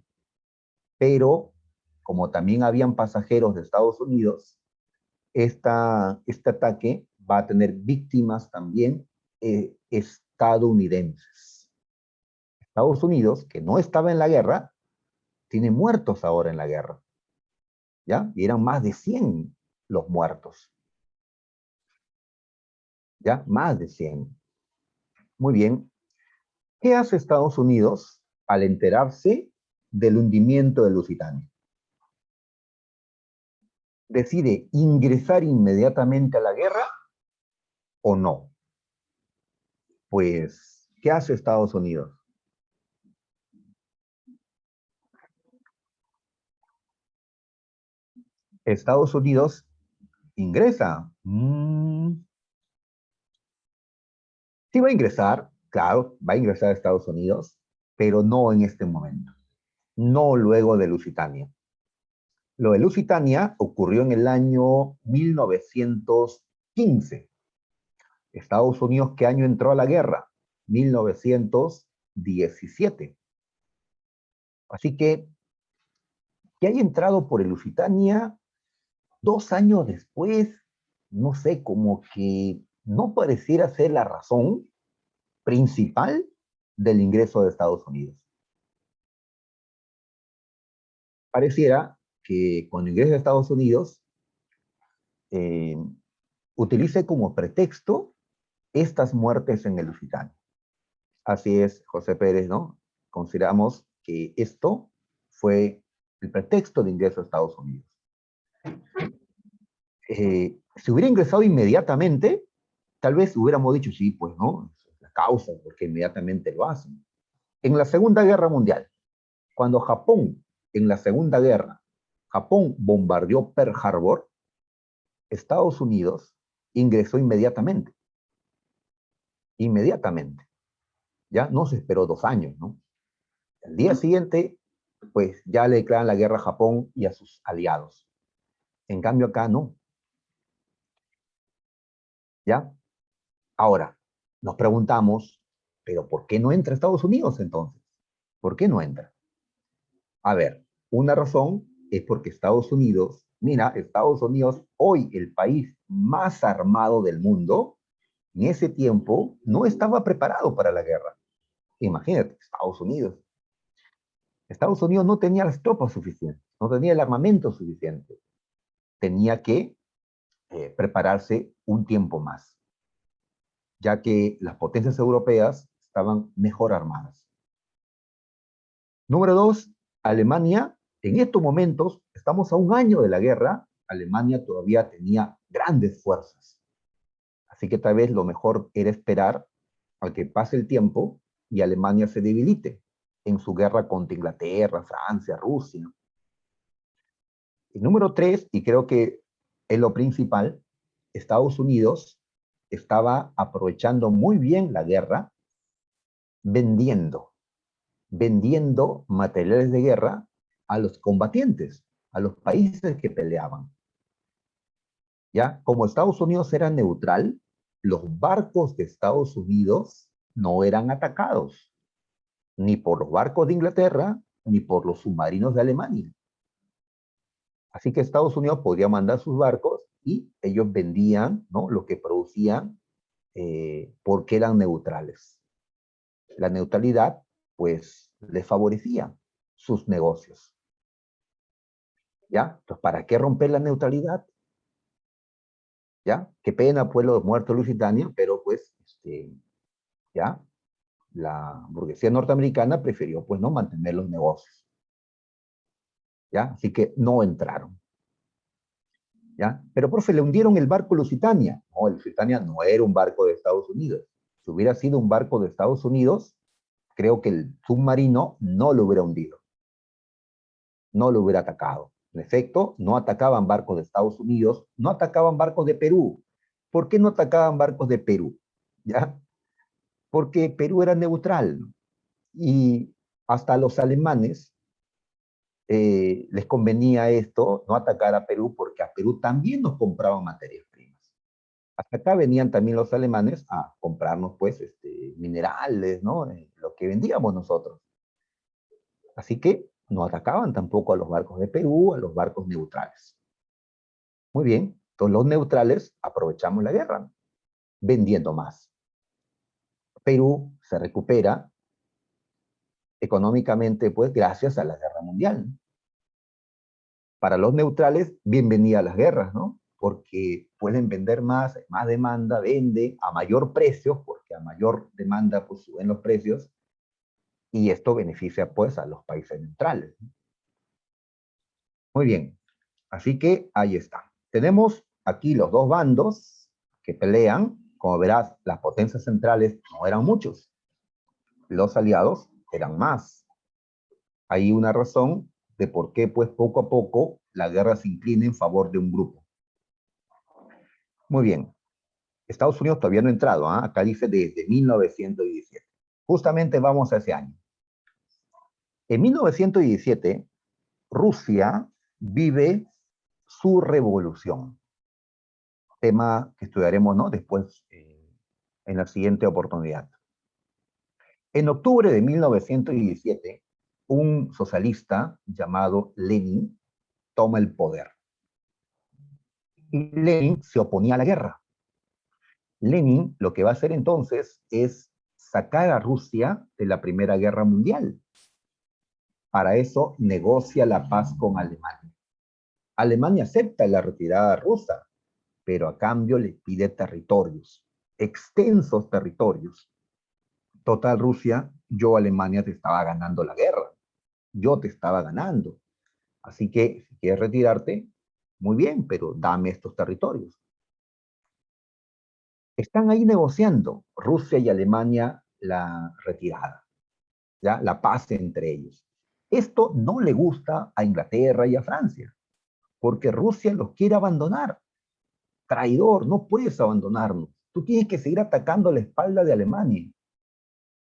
pero como también habían pasajeros de Estados Unidos, este ataque va a tener víctimas también estadounidenses. Estados Unidos, que no estaba en la guerra, tiene muertos ahora en la guerra, ¿ya? Y eran más de 100 los muertos, ¿ya? Más de 100. Muy bien. ¿Qué hace Estados Unidos al enterarse del hundimiento de Lusitania? ¿Decide ingresar inmediatamente a la guerra o no? Pues, ¿qué hace Estados Unidos? Estados Unidos ingresa. Sí va a ingresar, claro, va a ingresar a Estados Unidos, pero no en este momento, no luego de Lusitania. Lo de Lusitania ocurrió en el año 1915. Estados Unidos, ¿qué año entró a la guerra? 1917. Así que haya entrado por el Lusitania 2 años después, no sé, como que no pareciera ser la razón principal del ingreso de Estados Unidos. Pareciera que cuando ingresa a Estados Unidos, eh, utilice como pretexto estas muertes en el Lusitania. Así es, José Pérez, ¿no? Consideramos que esto fue el pretexto de ingreso a Estados Unidos. Si hubiera ingresado inmediatamente, tal vez hubiéramos dicho, sí, pues no, es la causa, porque inmediatamente lo hacen. En la Segunda Guerra Mundial, cuando Japón, en la Segunda Guerra, Japón bombardeó Pearl Harbor, Estados Unidos ingresó inmediatamente. Inmediatamente. Ya no se esperó 2 años, ¿no? El día siguiente, pues ya le declaran la guerra a Japón y a sus aliados. En cambio acá no. ¿Ya? Ahora, nos preguntamos, ¿pero por qué no entra Estados Unidos entonces? ¿Por qué no entra? A ver, una razón es porque Estados Unidos, mira, Estados Unidos, hoy el país más armado del mundo, en ese tiempo no estaba preparado para la guerra. Imagínate, Estados Unidos. Estados Unidos no tenía las tropas suficientes, no tenía el armamento suficiente. Tenía que prepararse un tiempo más, ya que las potencias europeas estaban mejor armadas. Número dos, Alemania, en estos momentos, estamos a un año de la guerra, Alemania todavía tenía grandes fuerzas. Así que tal vez lo mejor era esperar a que pase el tiempo y Alemania se debilite en su guerra contra Inglaterra, Francia, Rusia. Y número tres, y creo que es lo principal, Estados Unidos estaba aprovechando muy bien la guerra, vendiendo, vendiendo materiales de guerra a los combatientes, a los países que peleaban. ¿Ya? Como Estados Unidos era neutral, los barcos de Estados Unidos no eran atacados, ni por los barcos de Inglaterra, ni por los submarinos de Alemania. Así que Estados Unidos podría mandar sus barcos y ellos vendían, ¿no?, lo que producían porque eran neutrales. La neutralidad, pues, les favorecía sus negocios. ¿Ya? Entonces, ¿para qué romper la neutralidad? ¿Ya? Qué pena, pues, los muertos de Lusitania, pero, pues, ¿ya? La burguesía norteamericana prefirió, pues, no mantener los negocios. ¿Ya? Así que no entraron. ¿Ya? Pero, profe, le hundieron el barco Lusitania. No, el Lusitania no era un barco de Estados Unidos. Si hubiera sido un barco de Estados Unidos, creo que el submarino no lo hubiera hundido, no lo hubiera atacado. En efecto, no atacaban barcos de Estados Unidos, no atacaban barcos de Perú. ¿Por qué no atacaban barcos de Perú? ¿Ya? Porque Perú era neutral y hasta los alemanes les convenía esto, no atacar a Perú, porque a Perú también nos compraban materias primas. Hasta acá venían también los alemanes a comprarnos, pues, minerales, ¿no? Lo que vendíamos nosotros. Así que no atacaban tampoco a los barcos de Perú, a los barcos neutrales. Muy bien, entonces los neutrales aprovechamos la guerra, vendiendo más. Perú se recupera económicamente, pues, gracias a la guerra mundial. Para los neutrales, bienvenida a las guerras, ¿no? Porque pueden vender más, más demanda, vende a mayor precio, porque a mayor demanda, pues, suben los precios, y esto beneficia, pues, a los países neutrales. Muy bien, así que ahí está. Tenemos aquí los dos bandos que pelean. Como verás, las potencias centrales no eran muchos. Los aliados eran más. Hay una razón de por qué, pues, poco a poco la guerra se inclina en favor de un grupo. Muy bien. Estados Unidos todavía no ha entrado, ¿eh? Acá dice desde 1917. Justamente vamos a ese año. En 1917, Rusia vive su revolución. Tema que estudiaremos, ¿no?, después en la siguiente oportunidad. En octubre de 1917, un socialista llamado Lenin toma el poder. Y Lenin se oponía a la guerra. Lenin lo que va a hacer entonces es sacar a Rusia de la Primera Guerra Mundial. Para eso negocia la paz con Alemania. Alemania acepta la retirada rusa, pero a cambio le pide territorios, extensos territorios. Total, Rusia, yo, Alemania, te estaba ganando la guerra. Yo te estaba ganando. Así que, si quieres retirarte, muy bien, pero dame estos territorios. Están ahí negociando Rusia y Alemania la retirada, ¿ya? La paz entre ellos. Esto no le gusta a Inglaterra y a Francia, porque Rusia los quiere abandonar. Traidor, no puedes abandonarnos. Tú tienes que seguir atacando la espalda de Alemania.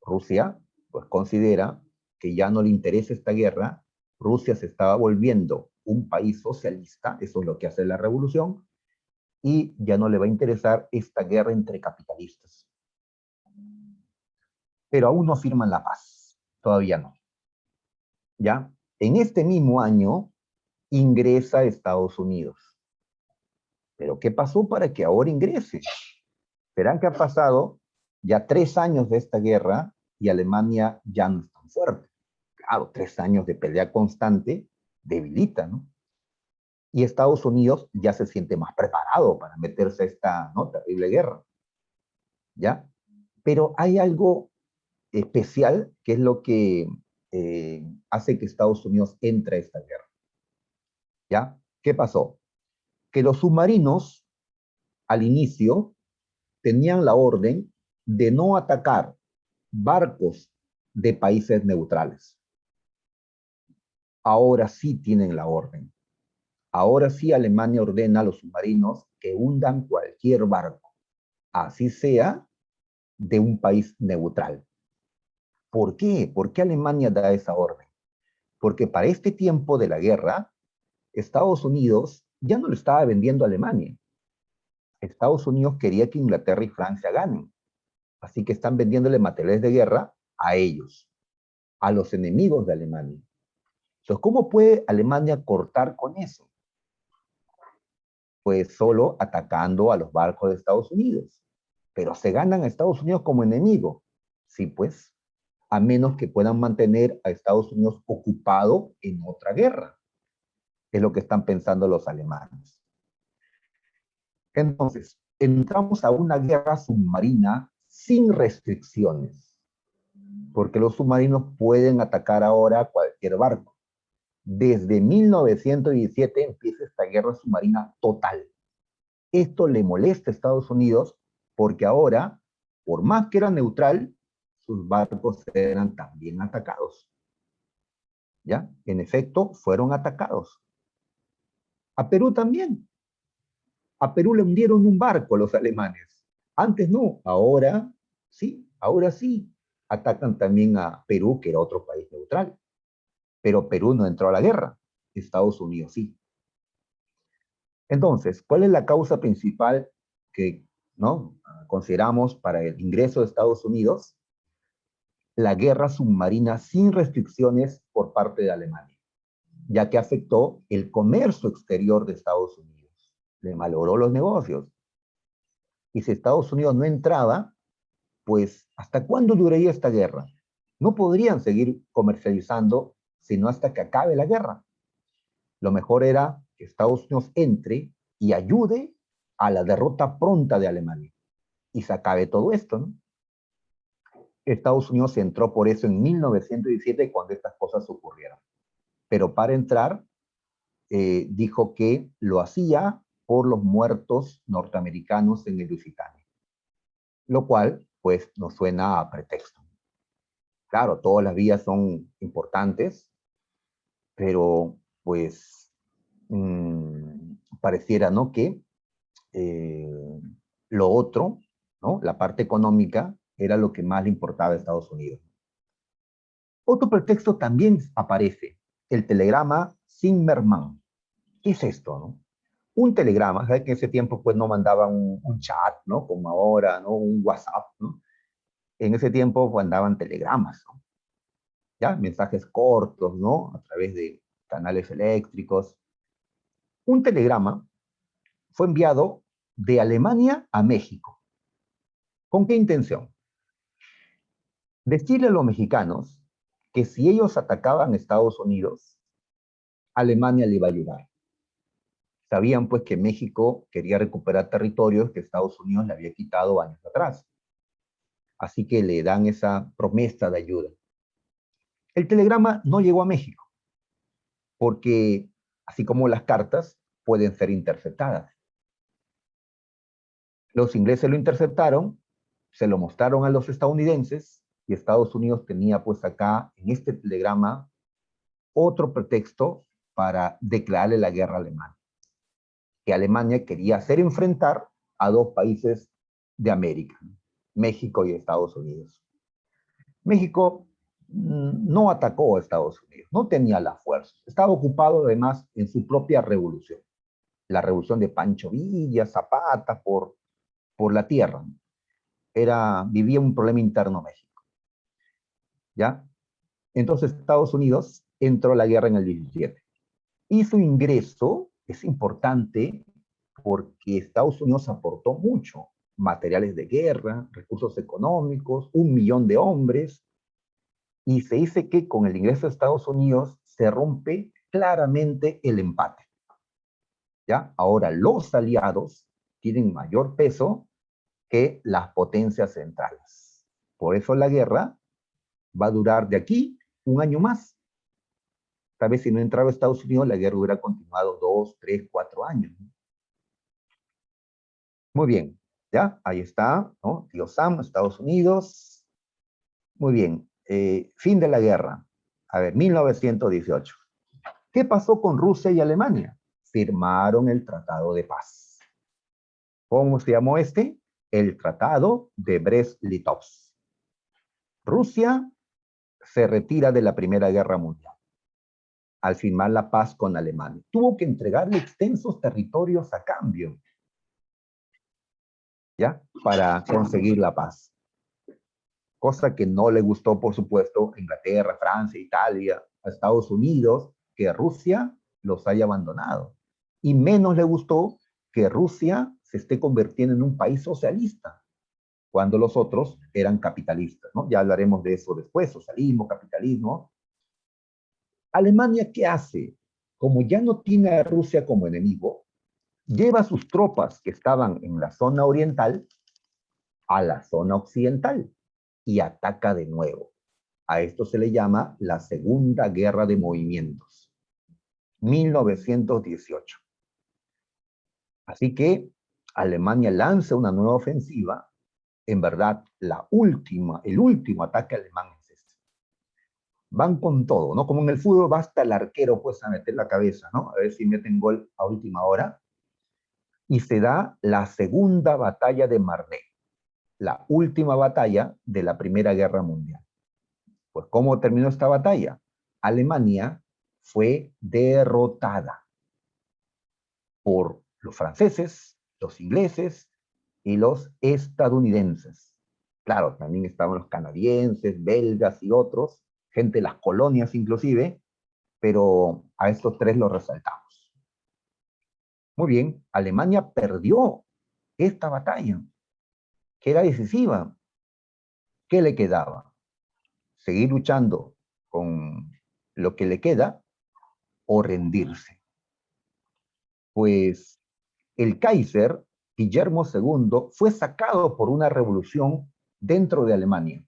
Rusia, pues, considera que ya no le interesa esta guerra. Rusia se estaba volviendo un país socialista, eso es lo que hace la revolución, y ya no le va a interesar esta guerra entre capitalistas. Pero aún no firman la paz, todavía no. ¿Ya? En este mismo año ingresa a Estados Unidos. ¿Pero qué pasó para que ahora ingrese? Verán que ha pasado ya 3 años de esta guerra y Alemania ya no es tan fuerte. Claro, 3 años de pelea constante debilita, ¿no? Y Estados Unidos ya se siente más preparado para meterse a esta, ¿no?, terrible guerra, ¿ya? Pero hay algo especial que es lo que hace que Estados Unidos entre a esta guerra, ¿ya? ¿Qué pasó? Que los submarinos al inicio tenían la orden de no atacar barcos de países neutrales. Ahora sí tienen la orden. Ahora sí Alemania ordena a los submarinos que hundan cualquier barco, así sea de un país neutral. ¿Por qué? ¿Por qué Alemania da esa orden? Porque para este tiempo de la guerra, Estados Unidos ya no le estaba vendiendo a Alemania. Estados Unidos quería que Inglaterra y Francia ganen. Así que están vendiéndole materiales de guerra a ellos, a los enemigos de Alemania. Entonces, ¿cómo puede Alemania cortar con eso? Pues solo atacando a los barcos de Estados Unidos. Pero se ganan a Estados Unidos como enemigo. Sí, pues, a menos que puedan mantener a Estados Unidos ocupado en otra guerra. Es lo que están pensando los alemanes. Entonces, entramos a una guerra submarina sin restricciones, porque los submarinos pueden atacar ahora cualquier barco. Desde 1917 empieza esta guerra submarina total. Esto le molesta a Estados Unidos porque ahora, por más que era neutral, sus barcos eran también atacados. ¿Ya? En efecto, fueron atacados. A Perú también. A Perú le hundieron un barco los alemanes. Antes no, ahora sí. Atacan también a Perú, que era otro país neutral. Pero Perú no entró a la guerra. Estados Unidos sí. Entonces, ¿cuál es la causa principal que, ¿no?, consideramos para el ingreso de Estados Unidos? La guerra submarina sin restricciones por parte de Alemania, ya que afectó el comercio exterior de Estados Unidos. Le malogró los negocios. Y si Estados Unidos no entraba, pues, ¿hasta cuándo duraría esta guerra? No podrían seguir comercializando sino hasta que acabe la guerra. Lo mejor era que Estados Unidos entre y ayude a la derrota pronta de Alemania y se acabe todo esto, ¿no? Estados Unidos entró por eso en 1917 cuando estas cosas ocurrieron. Pero para entrar, dijo que lo hacía por los muertos norteamericanos en el Lusitania, lo cual, pues, nos suena a pretexto. Claro, todas las vías son importantes, pero, pues, pareciera, ¿no?, que eh, lo otro, ¿no?, la parte económica, era lo que más le importaba a Estados Unidos. Otro pretexto también aparece, el telegrama Zimmermann. ¿Qué es esto, no? Un telegrama, ¿sabes? Que en ese tiempo pues no mandaban un chat, ¿no? Como ahora, ¿no? Un WhatsApp, ¿no? En ese tiempo pues, mandaban telegramas, ¿no? ¿Ya? Mensajes cortos, ¿no? A través de canales eléctricos. Un telegrama fue enviado de Alemania a México. ¿Con qué intención? Decirle a los mexicanos que si ellos atacaban a Estados Unidos, Alemania le iba a ayudar. Sabían pues que México quería recuperar territorios que Estados Unidos le había quitado años atrás. Así que le dan esa promesa de ayuda. El telegrama no llegó a México, porque así como las cartas pueden ser interceptadas. Los ingleses lo interceptaron, se lo mostraron a los estadounidenses, y Estados Unidos tenía pues acá, en este telegrama, otro pretexto para declararle la guerra a Alemania. Que Alemania quería hacer enfrentar a dos países de América, México y Estados Unidos. México no atacó a Estados Unidos, no tenía la fuerza, estaba ocupado además en su propia revolución, la revolución de Pancho Villa, Zapata, por la tierra. Vivía un problema interno México, ¿ya? Entonces Estados Unidos entró a la guerra en el 17. Y su ingreso es importante porque Estados Unidos aportó mucho, materiales de guerra, recursos económicos, 1 millón de hombres, y se dice que con el ingreso de Estados Unidos se rompe claramente el empate. ¿Ya? Ahora los aliados tienen mayor peso que las potencias centrales. Por eso la guerra va a durar de aquí un año más. Tal vez si no entraba Estados Unidos, la guerra hubiera continuado 2, 3, 4 años. Muy bien, ¿ya? Ahí está, ¿no? Tío Sam, Estados Unidos. Muy bien, fin de la guerra. A ver, 1918. ¿Qué pasó con Rusia y Alemania? Firmaron el Tratado de Paz. ¿Cómo se llamó este? El Tratado de Brest-Litovsk. Rusia se retira de la Primera Guerra Mundial al firmar la paz con Alemania. Tuvo que entregarle extensos territorios a cambio, ¿ya? Para conseguir la paz. Cosa que no le gustó, por supuesto, a Inglaterra, Francia, Italia, a Estados Unidos, que Rusia los haya abandonado. Y menos le gustó que Rusia se esté convirtiendo en un país socialista, cuando los otros eran capitalistas, ¿no? Ya hablaremos de eso después, socialismo, capitalismo. Alemania, ¿qué hace? Como ya no tiene a Rusia como enemigo, lleva sus tropas que estaban en la zona oriental a la zona occidental y ataca de nuevo. A esto se le llama la Segunda Guerra de Movimientos, 1918. Así que Alemania lanza una nueva ofensiva. En verdad, el último ataque alemán es este. Van con todo, ¿no? Como en el fútbol basta el arquero pues a meter la cabeza, ¿no? A ver si meten gol a última hora. Y se da la Segunda Batalla de Marne, la última batalla de la Primera Guerra Mundial. Pues, ¿cómo terminó esta batalla? Alemania fue derrotada por los franceses, los ingleses y los estadounidenses. Claro, también estaban los canadienses, belgas y otros, gente de las colonias inclusive, pero a estos tres los resaltamos. Muy bien, Alemania perdió esta batalla, que era decisiva. ¿Qué le quedaba? ¿Seguir luchando con lo que le queda o rendirse? Pues el Kaiser Guillermo II fue sacado por una revolución dentro de Alemania.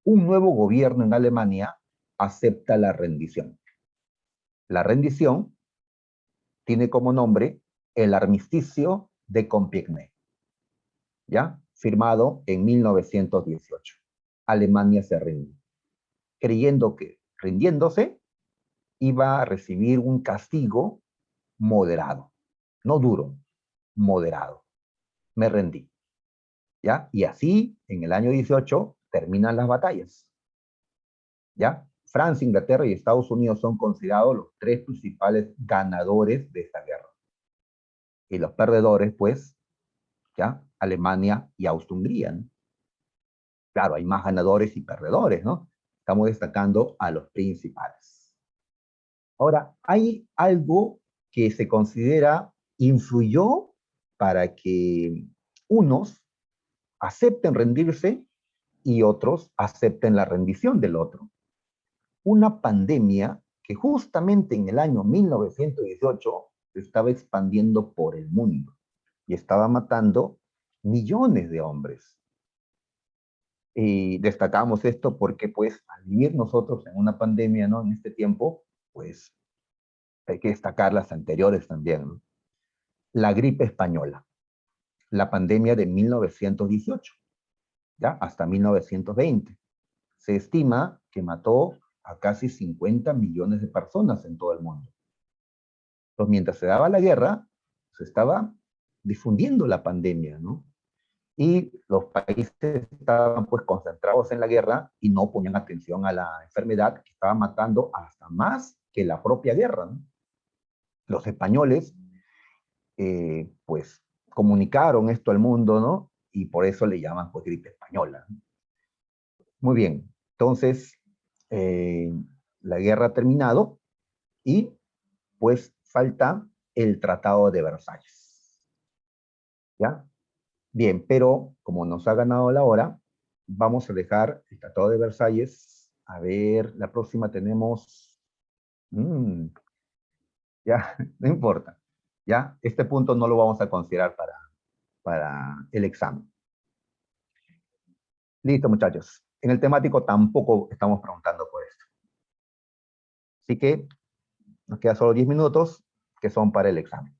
Un nuevo gobierno en Alemania acepta la rendición. La rendición tiene como nombre el Armisticio de Compiègne, ¿ya? Firmado en 1918. Alemania se rinde, creyendo que rindiéndose iba a recibir un castigo moderado, no duro, moderado. Me rendí, ¿ya? Y así, en el año 18, terminan las batallas, ¿ya? Francia, Inglaterra y Estados Unidos son considerados los tres principales ganadores de esta guerra. Y los perdedores, pues, ¿ya? Alemania y Austria-Hungría, ¿no? Claro, hay más ganadores y perdedores, ¿no? Estamos destacando a los principales. Ahora, hay algo que se considera influyó para que unos acepten rendirse y otros acepten la rendición del otro. Una pandemia que justamente en el año 1918 se estaba expandiendo por el mundo y estaba matando millones de hombres. Y destacamos esto porque, pues, al vivir nosotros en una pandemia, ¿no? En este tiempo, pues, hay que destacar las anteriores también, ¿no? La gripe española, la pandemia de 1918, ¿ya? Hasta 1920. Se estima que mató a casi 50 millones de personas en todo el mundo. Entonces, mientras se daba la guerra, se estaba difundiendo la pandemia, ¿no? Y los países estaban pues concentrados en la guerra y no ponían atención a la enfermedad que estaba matando hasta más que la propia guerra, ¿no? Los españoles pues comunicaron esto al mundo, ¿no? Y por eso le llaman pues gripe española, ¿no? Muy bien, entonces eh, la guerra ha terminado y pues falta el Tratado de Versalles, ¿ya? Bien, pero como nos ha ganado la hora, vamos a dejar el Tratado de Versalles. A ver, la próxima tenemos... ya, no importa. Ya, este punto no lo vamos a considerar para el examen. Listo, muchachos. En el temático tampoco estamos preguntando por esto. Así que nos quedan solo 10 minutos que son para el examen.